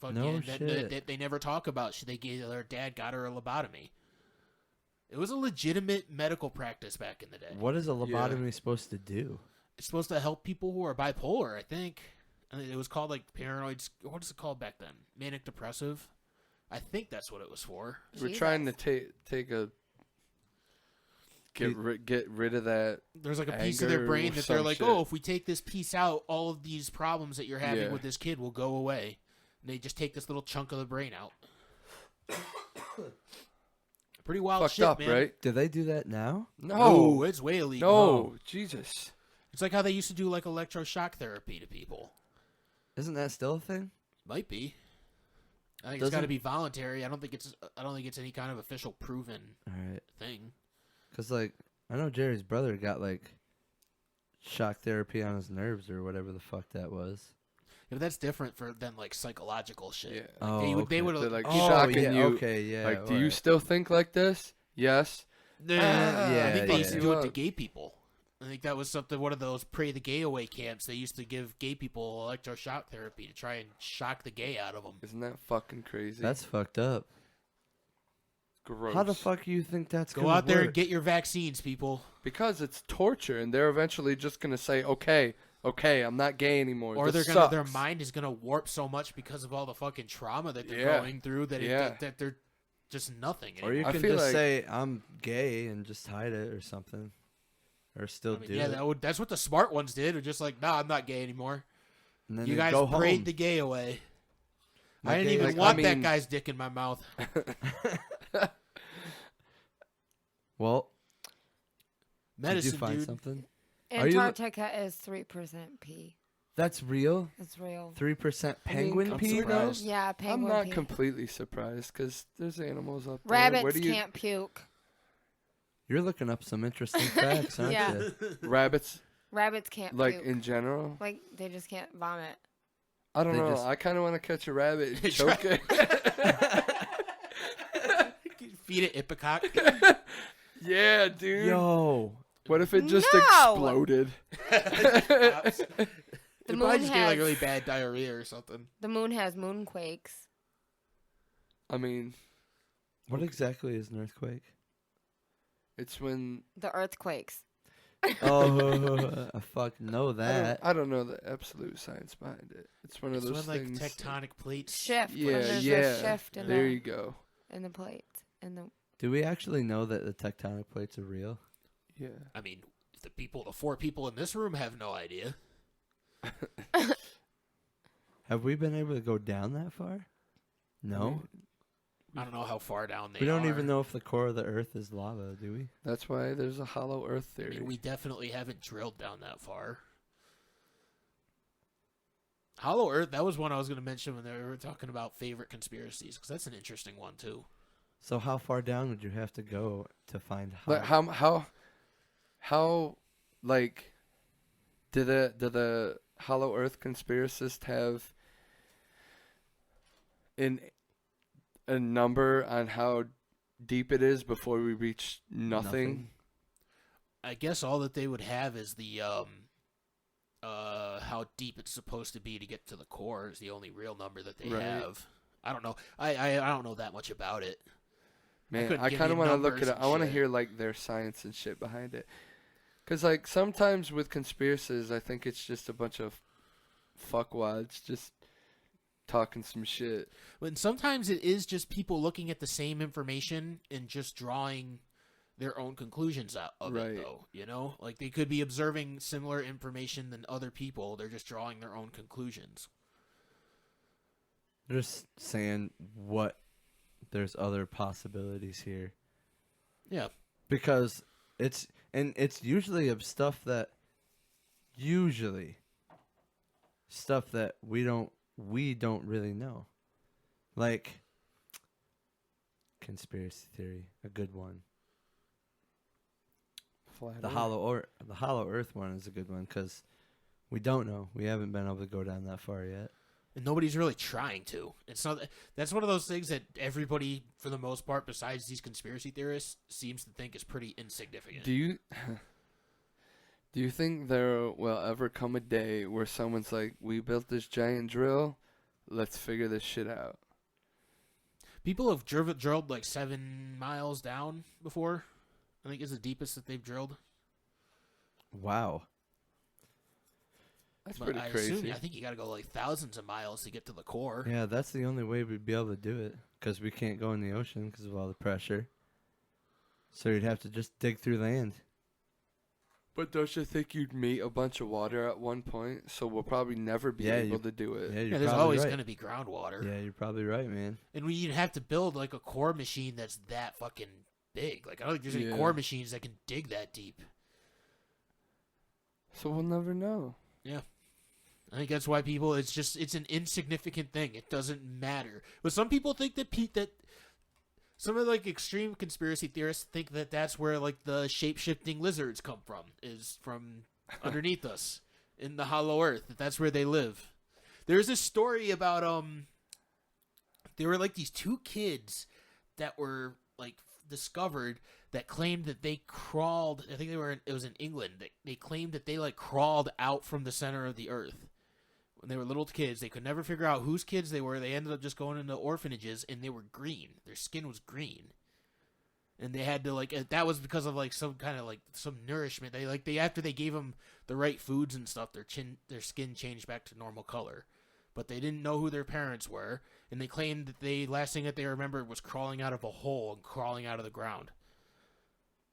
Fucking, No that, shit. that they never talk about. Their dad got her a lobotomy. It was a legitimate medical practice back in the day. What is a lobotomy supposed to do? It's supposed to help people who are bipolar, I think. It was called, like, paranoid. What is it called back then? Manic depressive? I think that's what it was for. We're Jesus. trying to get rid of that. There's like a piece of their Anger brain or that they're some like, shit. oh, if we take this piece out, all of these problems that you're having Yeah. with this kid will go away. And they just take this little chunk of the brain out. Pretty wild Fucked shit, up, man. right? Do they do that now? No, it's way illegal. No, Jesus. It's like how they used to do like electroshock therapy to people. Isn't that still a thing? Might be. I think it's got to Doesn't- be voluntary. I don't think it's any kind of official proven All right. thing. Because, like, I know Jerry's brother got, like, shock therapy on his nerves or whatever the fuck that was. Yeah, but that's different than like psychological shit. Yeah. Oh, They okay. would They're like Oh, shocking yeah, you. okay, yeah. Like, do you alright. still think like this? Yes. yeah, I think they used to yeah. do it to gay people. I think that was something. One of those pray the gay away camps. They used to give gay people electroshock therapy to try and shock the gay out of them. Isn't that fucking crazy? That's fucked up. gross. How the fuck do you think that's Go gonna out there work? and get your vaccines, people. Because it's torture, and they're eventually just gonna say, "Okay, I'm not gay anymore." Or This their sucks." mind is gonna warp so much because of all the fucking trauma that they're Yeah. going through that Yeah. that they're just nothing. Or you I can feel just like- say I'm gay and just hide it or something, or still I mean, do yeah, it. that's what the smart ones did. They're just like, nah, I'm not gay anymore. And then You they guys go prayed home. the gay away. My I didn't gay- even like, want I that mean- guy's dick in my mouth. Well, did Medicine, you find dude. something? Are you- Antarctica is 3% pee. That's real. It's real. 3% I mean, penguin I'm pee, though. surprised. Yeah, I'm penguin not pee. completely surprised because there's animals up there. Rabbits Where do you, can't puke. You're looking up some interesting facts, aren't Yeah. you? Rabbits, Rabbits can't like puke. in general. Like they just can't vomit. I don't They know. just- I kind of want to catch a rabbit and choke it. Feed it ipecac. Yeah, dude. Yo, What if it just No! exploded? The It moon probably just gave like has really bad diarrhea or something. the moon has moonquakes. I mean, what exactly is an earthquake? it's when The earthquakes. Oh, I fucking know that. I don't know the absolute science behind it. It's one of It's those when like things. tectonic plates. Shift. Yeah, when there's yeah. a shift in There the you go. in the plate. In the Do we actually know that the tectonic plates are real? Yeah. I mean, the 4 people in this room have no idea. Have we been able to go down that far? No. I don't know how far down they We don't are. even know if the core of the earth is lava, do we? That's why there's a hollow Earth I theory. mean, we definitely haven't drilled down that far. Hollow Earth, that was one I was going to mention when they were talking about favorite conspiracies, because that's an interesting one, too. So how far down would you have to go to find Like how like do the hollow Earth conspiracists have a number on how deep it is before we reach nothing? I guess all that they would have is the how deep it's supposed to be to get to the core is the only real number that they Right. have. I don't know. I don't know that much about it. Man, couldn't I give kind of you want to look numbers at it. and I want to shit. hear like their science and shit behind it. Cause like sometimes with conspiracies, I think it's just a bunch of fuckwads just talking some shit. When sometimes it is just people looking at the same information and just drawing their own conclusions out of Right. it, though. You know, like they could be observing similar information than other people. They're just drawing their own conclusions. Just saying what there's other possibilities here. Yeah. Because it's usually of stuff that we don't really know. Like conspiracy theory, a good one. Flat The Earth. hollow earth one is a good one cuz we don't know. We haven't been able to go down that far yet. And nobody's really trying to. It's not. That's one of those things that everybody, for the most part, besides these conspiracy theorists, seems to think is pretty insignificant. Do you think there will ever come a day where someone's like, "We built this giant drill, let's figure this shit out"? People have drilled like 7 miles down before. I think is the deepest that they've drilled. Wow. That's But pretty crazy. I think you got to go like thousands of miles to get to the core. Yeah, that's the only way we'd be able to do it cuz we can't go in the ocean because of all the pressure. So you'd have to just dig through land. But don't you think you'd meet a bunch of water at one point? So we'll probably never be Yeah, able you- to do it. Yeah, you're Yeah, there's probably always right. going to be groundwater. Yeah, you're probably right, man. And we'd have to build like a core machine that's that fucking big. Like I don't think there's any Yeah. core machines that can dig that deep. So we'll never know. I think that's why people. It's an insignificant thing. It doesn't matter. But some people think that some of like extreme conspiracy theorists think that that's where like the shape shifting lizards come from. Is from underneath us in the hollow earth. That's where they live. There's this story about there were like these two kids that were like discovered that claimed that they crawled. I think it was in England. They claimed that they like crawled out from the center of the earth when they were little kids. They could never figure out whose kids they were. They ended up just going into orphanages, and they were green. Their skin was green, and they had to like that was because of like some kind of like some nourishment. They after they gave them the right foods and stuff, their skin changed back to normal color. But they didn't know who their parents were, and they claimed that the last thing that they remembered was crawling out of a hole and crawling out of the ground.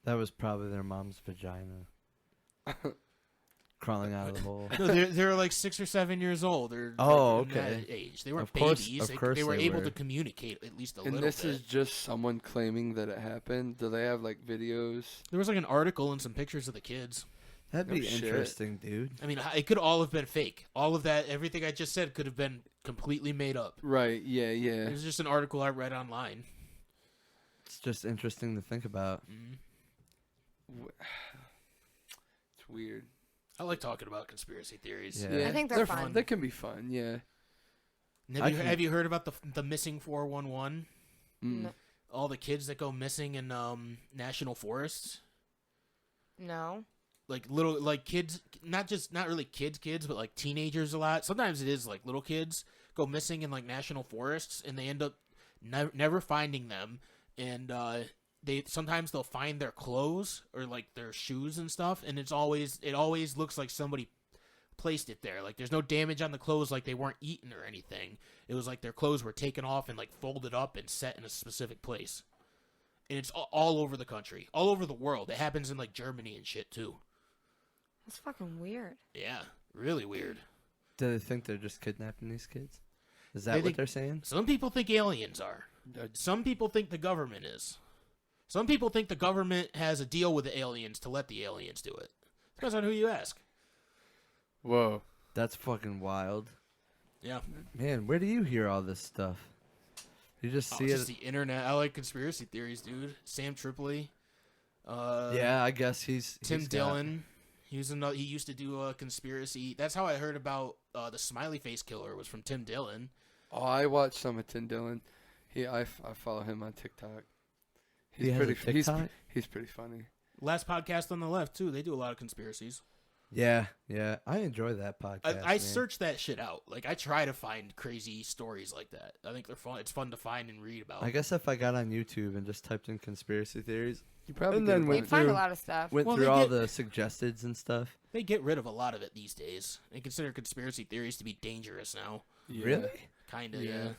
That was probably their mom's vagina. Crawling out of the hole. No, they're like 6 or 7 years old. They're like in that age. They weren't Of course- babies. of course They were they able were. to communicate at least a And little this bit. is just someone claiming that it happened. Do they have like videos? There was like an article and some pictures of the kids. That'd No be shit. interesting, dude. I mean, it could all have been fake. All of that, everything I just said could have been completely made up. Right. Yeah. It Yeah. was just an article I read online. It's just interesting to think about. It's weird. I like talking about conspiracy theories. Yeah. I think they're fun. They can be fun. Yeah. Have you heard about the missing 411? Mm. No. All the kids that go missing in national forests? No. Like little like kids, not really kids, but like teenagers a lot. Sometimes it is like little kids go missing in like national forests, and they end up never finding them. And sometimes they'll find their clothes or like their shoes and stuff, and it always looks like somebody placed it there. Like there's no damage on the clothes, like they weren't eaten or anything. It was like their clothes were taken off and like folded up and set in a specific place. And it's all over the country, all over the world. It happens in like Germany and shit too. That's fucking weird. Yeah, really weird. Do they think they're just kidnapping these kids? Is They that what think- they're saying? Some people think aliens are. Some people think the government is. Some people think the government has a deal with the aliens to let the aliens do it. Depends on who you ask. Whoa. That's fucking wild. Yeah. Man, where do you hear all this stuff? You just see It's it? just the internet. I like conspiracy theories, dude. Sam Tripoli. Yeah, I guess he's Tim got- Dillon. He used to do a conspiracy. That's how I heard about the smiley face killer was from Tim Dillon. Oh, I watched some of Tim Dillon. I follow him on TikTok. He has a TikTok? He's pretty funny. Last podcast on the left too. They do a lot of conspiracies. Yeah. I enjoy that podcast. I man. search that shit out. Like I try to find crazy stories like that. I think they're fun. It's fun to find and read about. I guess if I got on YouTube and just typed in conspiracy theories, You probably And get then a went You'd bunch. find a through- lot of stuff. went Well, through they all get- the suggesteds and stuff. They get rid of a lot of it these days. They consider conspiracy theories to be dangerous now. Yeah. Really? Kind of, Yeah. yeah.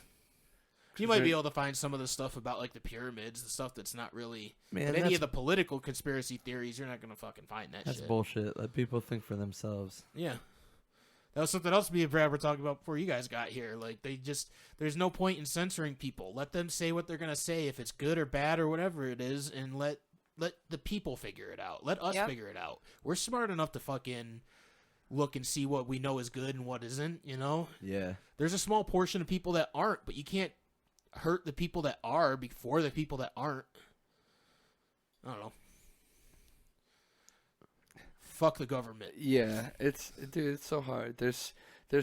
You might be able to find some of the stuff about like the pyramids, the stuff that's not really. Man, but any that's, of the political conspiracy theories, you're not gonna fucking find that that's shit. bullshit. Let people think for themselves. Yeah. That was something else me and Brad were talking about before you guys got here. Like there's no point in censoring people. Let them say what they're gonna say, if it's good or bad or whatever it is, and let the people figure it out. Let us Yep. figure it out. We're smart enough to fucking look and see what we know is good and what isn't. You know, Yeah. there's a small portion of people that aren't, but you can't hurt the people that are before the people that aren't. I don't know. Fuck the government. Yeah, it's so hard. There's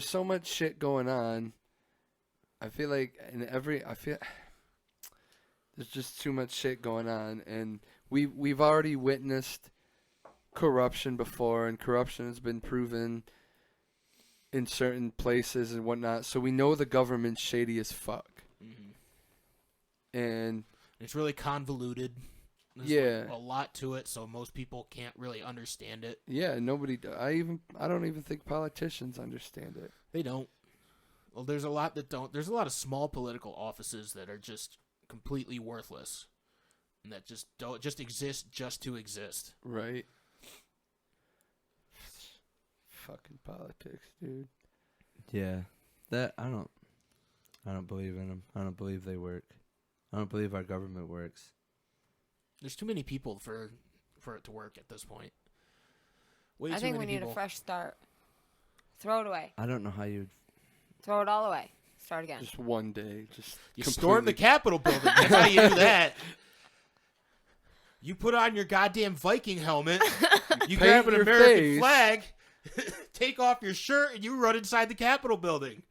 so much shit going on. I feel like there's just too much shit going on, and we've already witnessed corruption before, and corruption has been proven in certain places and whatnot. So we know the government's shady as fuck, and It's really convoluted. There's Yeah. like a lot to it, so most people can't really understand it. yeah, I don't even think politicians understand it. They don't. Well, there's a lot that don't. There's a lot of small political offices that are just completely worthless, and that just exist just to exist. Right. Fucking politics, dude. Yeah. That I don't believe in them. I don't believe they work. I don't believe our government works. There's too many people for it to work at this point. Way I too think we many need people. a fresh start. Throw it away. I don't know how you'd Throw it all away. Start again. Just one day, just You storm the completely- Capitol building. That's how you do that. You put on your goddamn Viking helmet. You paint grab an your American face. flag, take off your shirt, and you run inside the Capitol building.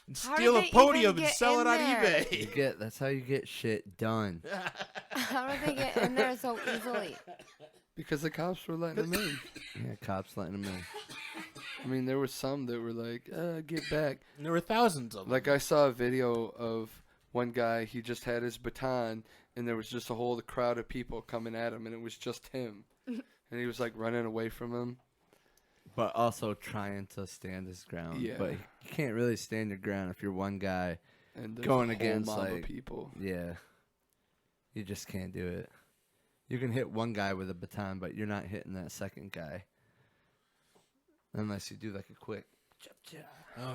And How steal did a they podium even and get sell it in on there? eBay. That's how you get shit done. How did they get in there so easily? Because the cops were letting them in. Yeah, cops letting them in. I mean, there were some that were like, get back. And there were thousands of them. Like, I saw a video of one guy, he just had his baton, and there was just a whole crowd of people coming at him, and it was just him. And he was, like, running away from him. But also trying to stand his ground. Yeah. But you can't really stand your ground if you're one guy. And there's Going a whole against, mob like, of people. Yeah. You just can't do it. You can hit one guy with a baton, but you're not hitting that second guy. Unless you do like a quick.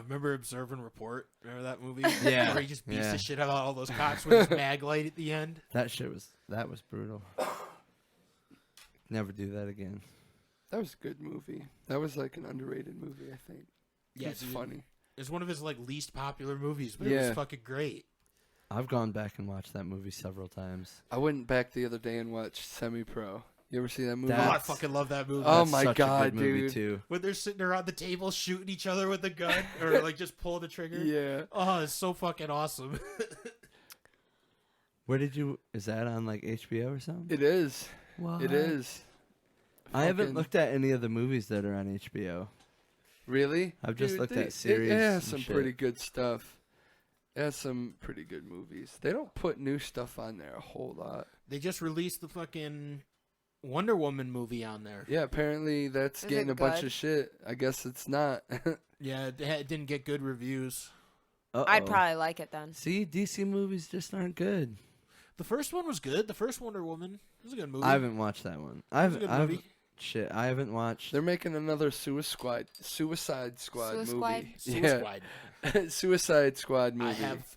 Remember Observe and Report? Remember that movie? Yeah. Where he just beats Yeah. the shit out of all those cops with his mag light at the end. That was brutal. Never do that again. That was a good movie. That was, like, an underrated movie, I think. Yeah, It's dude. funny. It's one of his like least popular movies, but it Yeah. was fucking great. I've gone back and watched that movie several times. I went back the other day and watched Semi-Pro. You ever see that movie? Oh, I That's- fucking love that movie. Oh That's my such God, a good movie dude. too. When they're sitting around the table shooting each other with a gun or like just pull the trigger. Yeah. Oh, it's so fucking awesome. Where did you? Is that on like HBO or something? It is. What? It is. I haven't Fucking- looked at any of the movies that are on HBO. Really? I've just looked at It series has and some shit. pretty good stuff. It has some pretty good movies. They don't put new stuff on there a whole lot. They just released the fucking Wonder Woman movie on there. Yeah, apparently that's Is getting it a bunch good? of shit. I guess it's not. Yeah, it didn't get good reviews. I'd Uh-oh. probably like it then. See, DC movies just aren't good. The first one was good. The first Wonder Woman was a good movie. I haven't watched that one. It was a good movie. I haven't watched. They're making another Suicide Squad movie. Suicide. Yeah. Suicide Squad movie. I have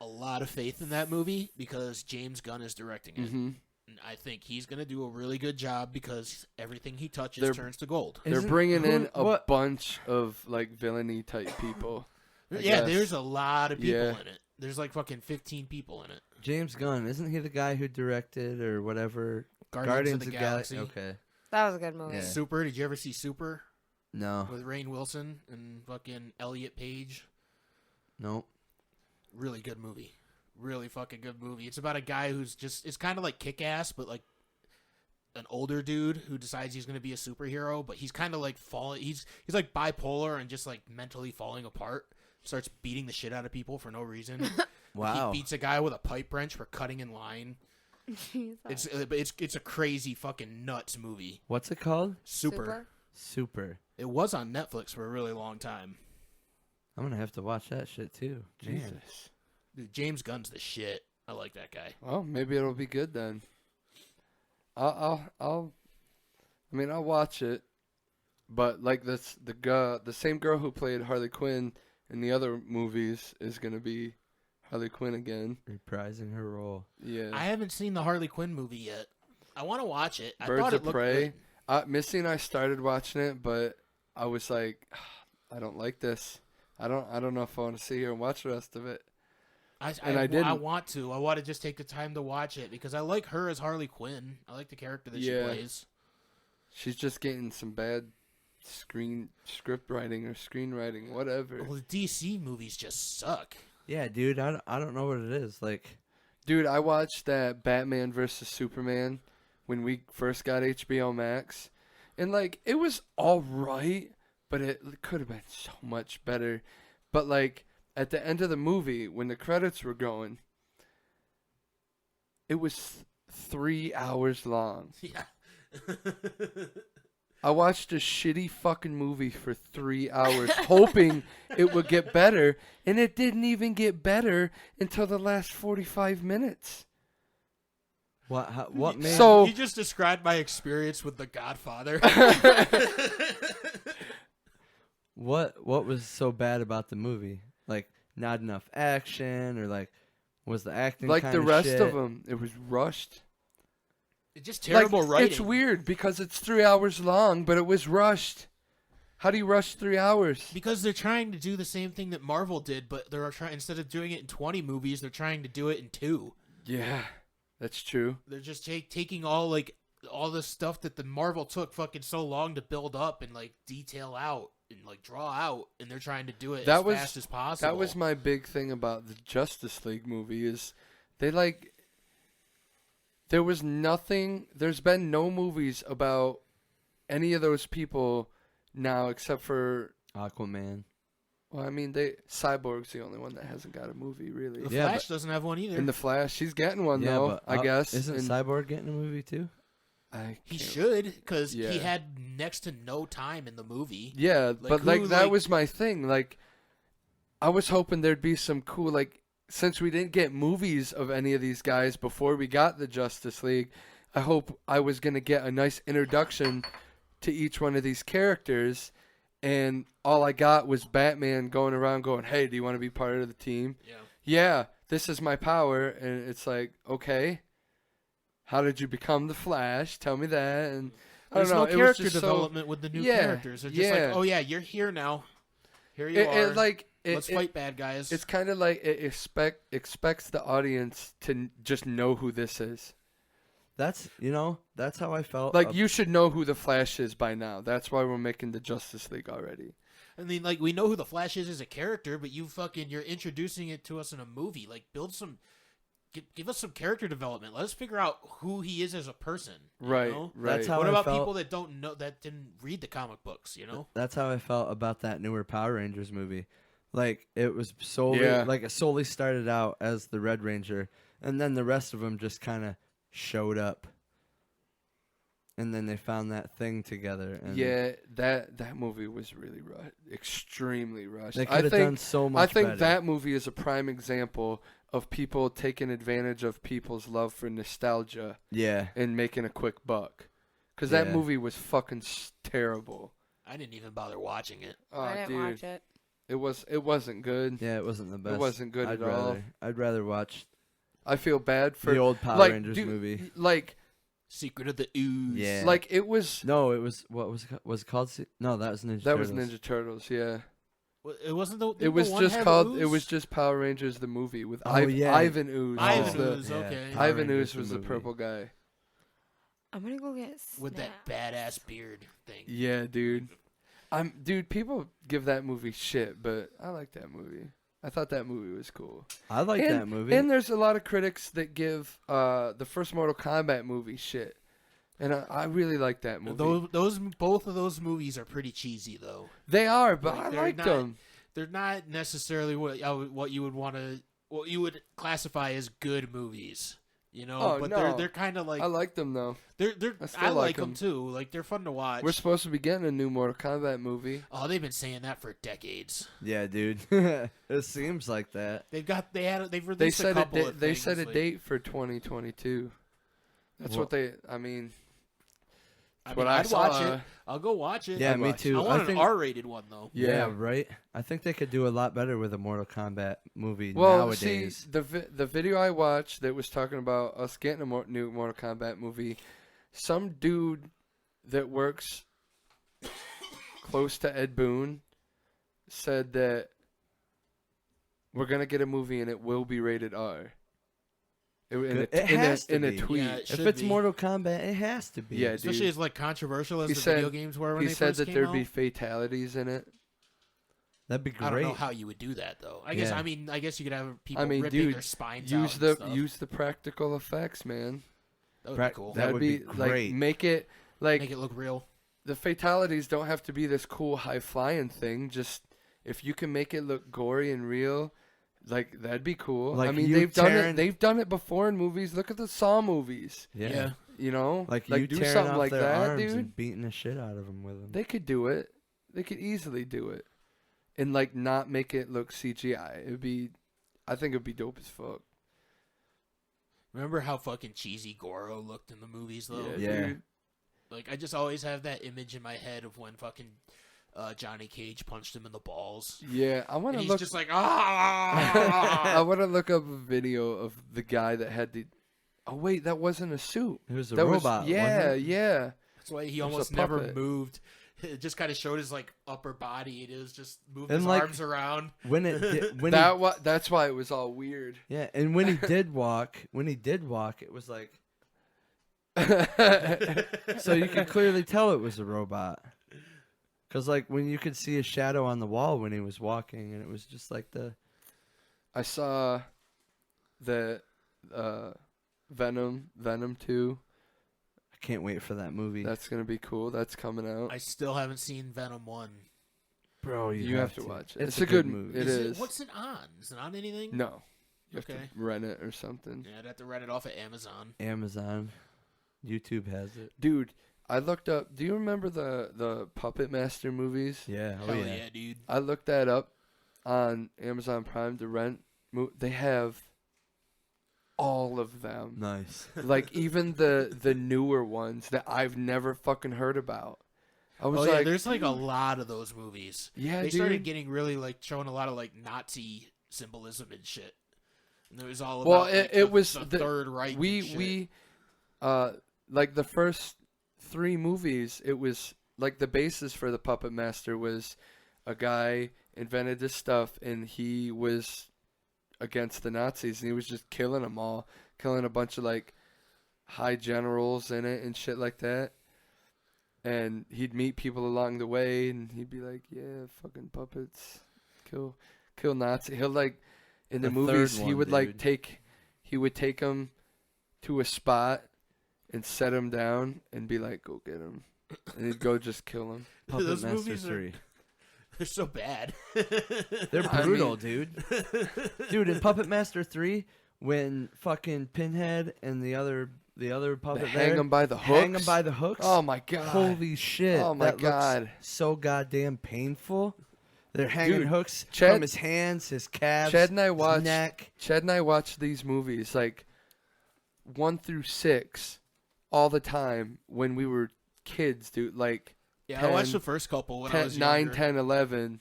a lot of faith in that movie because James Gunn is directing it. hmm And I think he's going to do a really good job because everything he touches They're- turns to gold. They're Isn't- bringing who- in a what- bunch of like villainy type people. I Yeah, guess. there's a lot of people Yeah. in it. There's like fucking 15 people in it. James Gunn, isn't he the guy who directed or whatever? Guardians of the Galaxy. Okay. That was a good movie. Yeah. Super. Did you ever see Super No. with Rainn Wilson and fucking Elliot Page? Nope. Really good movie. Really fucking good movie. It's about a guy who's just, it's kind of like Kick-Ass, but like an older dude who decides he's going to be a superhero, but he's kind of like falling, he's like bipolar and just like mentally falling apart. Starts beating the shit out of people for no reason. Wow. He beats a guy with a pipe wrench for cutting in line. It's a crazy fucking nuts movie. What's it called? Super. Super. It was on Netflix for a really long time. I'm gonna have to watch that shit too. Man. Jesus. Dude, James Gunn's the shit. I like that guy. Well, maybe it'll be good then. I'll watch it, but like the same girl who played Harley Quinn in the other movies is gonna be Harley Quinn again. Reprising her role. Yeah. I haven't seen the Harley Quinn movie yet. I want to watch it. I Birds thought of it looked Prey. good. Missy and I started watching it, but I was like, I don't like this. I don't know if I want to sit here and watch the rest of it. I I didn't. I want to. I want to just take the time to watch it because I like her as Harley Quinn. I like the character that she Yeah. plays. She's just getting some bad script writing or screenwriting, whatever. Well, the DC movies just suck. Yeah, dude. I don't know what it is. Like, Dude, I watched that Batman versus Superman when we first got HBO Max, and like it was all right, but it could have been so much better. But like at the end of the movie, when the credits were going, it was 3 hours long. Yeah. I watched a shitty fucking movie for 3 hours, hoping it would get better, and it didn't even get better until the last 45 minutes. what made? So- You just described my experience with The Godfather. What was so bad about the movie? Like, not enough action, or like, was the acting Like kinda the rest shit? of them, it was rushed. It's just terrible like, writing. It's weird because it's 3 hours long, but it was rushed. How do you rush 3 hours? Because they're trying to do the same thing that Marvel did, but they're trying, instead of doing it in 20 movies, they're trying to do it in 2. Yeah, that's true. They're just taking all like all this stuff that the Marvel took fucking so long to build up and like detail out and like draw out, and they're trying to do it as fast as possible. That was my big thing about the Justice League movie is they like there was nothing. There's been no movies about any of those people now except for Aquaman. Well, I mean, Cyborg's the only one that hasn't got a movie, really. The Flash doesn't have one either. In the Flash, she's getting one though. But, I guess. Isn't Cyborg getting a movie too? He should, because he had next to no time in the movie. Yeah, but that was my thing. Like, I was hoping there'd be some cool, like, since we didn't get movies of any of these guys before we got the Justice League, I hope I was gonna get a nice introduction to each one of these characters. And all I got was Batman going around going, hey, do you want to be part of the team? Yeah, this is my power. And it's like, okay, how did you become the Flash? Tell me that. And There's I don't know. no character development with the new characters. They're just like, oh, yeah, you're here now. Here you are. Let's fight bad guys. It's kind of like it expects the audience to just know who this is. That's how I felt. Like, you should know who the Flash is by now. That's why we're making the Justice League already. I mean, like, we know who the Flash is as a character, but you're introducing it to us in a movie. Like, give us some character development. Let us figure out who he is as a person. Right, know? right. That's how what I about felt. people that don't know, that didn't read the comic books, you know? That's how I felt about that newer Power Rangers movie. Like, it was solely, it solely started out as the Red Ranger, and then the rest of them just kind of showed up. And then they found that thing together. And yeah, that movie was really extremely rushed. They could have done so much better. that movie is a prime example of people taking advantage of people's love for nostalgia. Yeah. And making a quick buck. Because that movie was fucking terrible. I didn't even bother watching it. Oh, I didn't watch it. It wasn't good. Yeah, it wasn't the best. It wasn't good at all. I'd rather watch I feel bad for the old Power Rangers movie. Like, Secret of the Ooze. Yeah. like it was. No, it was what was it called? No, that was Ninja Turtles. That was Ninja Turtles. Yeah. It wasn't the. It was one just have called. Ooze? It was just Power Rangers the movie with Oh, yeah. Ivan Ooze. Ivan was Ooze. the- Okay. Power Ivan Rangers Ooze was the movie. purple guy. I'm gonna go get With that snacks. badass beard thing. Yeah, dude. Dude. People give that movie shit, but I like that movie. I thought that movie was cool. I like that movie. And there's a lot of critics that give the first Mortal Kombat movie shit. And I really like that movie. Both of those movies are pretty cheesy, though. They are, but Like, I they're liked not- them. They're not necessarily what you would classify as good movies, you know. Oh, but no. they're kind of like I like them though. I still like like them 'em. too. Like they're fun to watch. We're supposed to be getting a new Mortal Kombat movie. Oh, they've been saying that for decades. Yeah, dude. It seems like that. They've released They a said couple of they things, set a like- date for 2022. That's Well- what they. I mean, I what mean, I I'd watch saw. it. I'll go watch it. Yeah, I'd me watch too. I want think, an R-rated one though. Yeah. right. I think they could do a lot better with a Mortal Kombat movie Well, nowadays. see, the video I watched that was talking about us getting a new Mortal Kombat movie, some dude that works close to Ed Boon said that we're gonna get a movie and it will be rated R. It has to in a be. tweet. Yeah, it If should it's be. Mortal Kombat, it has to be. Yeah, Especially dude. as like controversial as He the said- video games were when He they said first that came there'd out. be fatalities in it. That'd be great. I don't know how you would do that though. I guess Yeah. I guess you could have people I mean, ripping dude, their spines Use out the and stuff. use the practical effects, man. That would be cool. That That'd would be like great. make it like Make it look real. the fatalities don't have to be this cool high flying thing. Just if you can make it look gory and real, like that'd be cool. Like I mean, you they've done tearing- it. They've done it before in movies. Look at the Saw movies. Yeah. You know, Like you do tearing something off like their that, arms dude. and beating the shit out of them with them. They could do it. They could easily do it, and like not make it look CGI. It'd be, I think it'd be dope as fuck. Remember how fucking cheesy Goro looked in the movies though? Yeah. dude. Like I just always have that image in my head of when fucking Johnny Cage punched him in the balls. Yeah, I want And to he's look. just like I ah. want to look up a video of the guy that had the. Oh wait, that wasn't a suit. It was a That robot. was yeah, wasn't it? yeah. That's why he It was a almost never puppet. moved. It just kind of showed his like upper body. It was just moving And, his like, arms around. When it did, when That's why it was all weird. yeah, and when he did walk, it was like So you could clearly tell it was a robot. Because, like, when you could see a shadow on the wall when he was walking, and it was just like the... I saw the Venom 2. I can't wait for that movie. That's going to be cool. That's coming out. I still haven't seen Venom 1. Bro, You have to watch it. It's a good movie. It is. What's it on? Is it on anything? No. You have Okay. to rent it or something. Yeah, I'd have to rent it off of Amazon. Amazon. YouTube has it. Dude, I looked up. Do you remember the Puppet Master movies? Yeah. Oh, Hell yeah. yeah, dude. I looked that up on Amazon Prime to rent. They have all of them. Nice. Like, even the newer ones that I've never fucking heard about. I was Yeah, like, there's like a lot of those movies. yeah, They dude. started getting really like showing a lot of like Nazi symbolism and shit. And it was all Well, about it was the the- Third Reich. and shit. we like the first 3 movies, it was like the basis for the Puppet Master was a guy invented this stuff and he was against the Nazis and he was just killing them all, killing a bunch of like high generals in it and shit like that. And he'd meet people along the way and he'd be like, yeah, fucking puppets, kill Nazi. He'll like in the The movies third he one, would like dude. take them to a spot and set him down and be like, go get him. And he'd go just kill him. Puppet Those Master movies are- 3. They're so bad. They're I brutal, mean- dude. Dude, in Puppet Master 3, when fucking Pinhead and the other puppet Hang him by the hooks. hang him by the hooks. Oh my god. Holy shit. Oh my that looks God. so goddamn painful. They're hanging Dude, hooks Chad- from his hands, his calves, Chad and I his watched neck. these movies like 1 through 6 all the time when we were kids, dude. Like Yeah, I watched 10, the first couple when I 10, was 9, younger. 10, 11.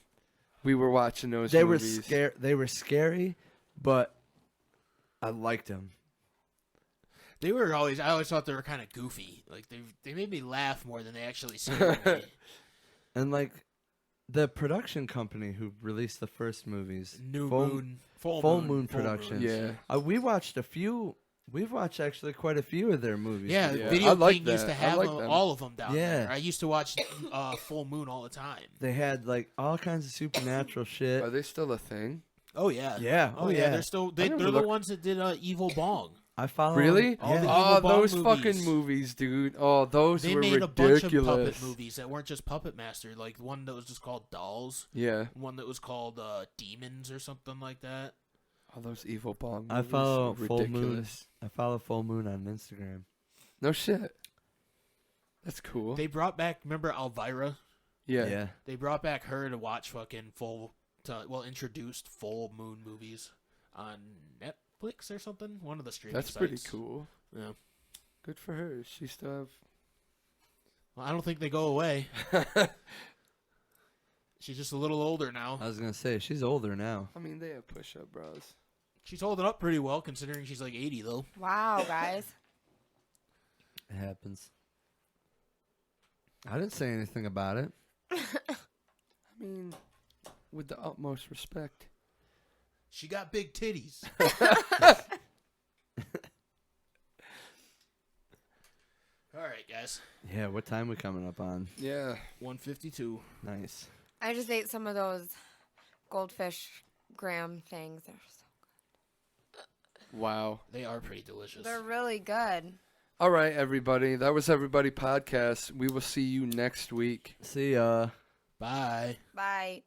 We were watching those They movies. They were scary, but I liked them. I always thought they were kind of goofy. Like they made me laugh more than they actually scared me. And like the production company who released the first movies, Full Moon Productions. Yeah. we watched a few. We've watched actually quite a few of their movies. Yeah, Yeah, Video I like King used to that. I have like them, them. all of them down Yeah. there. I used to watch Full Moon all the time. They had like all kinds of supernatural shit. Are they still a thing? Oh yeah. Yeah. Oh yeah. They're still they're never the looked- ones that did Evil Bong. I follow. Really? All the Yeah. Oh, Evil Bong those movies. fucking movies, dude. Oh, those They were made ridiculous. a bunch of puppet movies that weren't just Puppet Master. Like one that was just called Dolls. Yeah. One that was called Demons or something like that. All those evil Bong movies. I follow were Full Moon. ridiculous. I follow Full Moon on Instagram. No shit. That's cool. They brought back, remember Elvira? yeah. They brought back her to watch fucking introduced Full Moon movies on Netflix or something. One of the streaming That's sites. pretty cool. Yeah. Good for her. She still Well, I don't think they go away. have. She's just a little older now. I was gonna say she's older now. I mean, they have push-up bras. She's holding up pretty well considering she's like 80 though. Wow, guys. It happens. I didn't say anything about it. I mean, with the utmost respect. She got big titties. All right, guys. Yeah. What time we coming up on? Yeah. 152. Nice. I just ate some of those goldfish graham things. Wow. They are pretty delicious. They're really good. All right, everybody. That was Everybody Podcast. We will see you next week. See ya. Bye. Bye.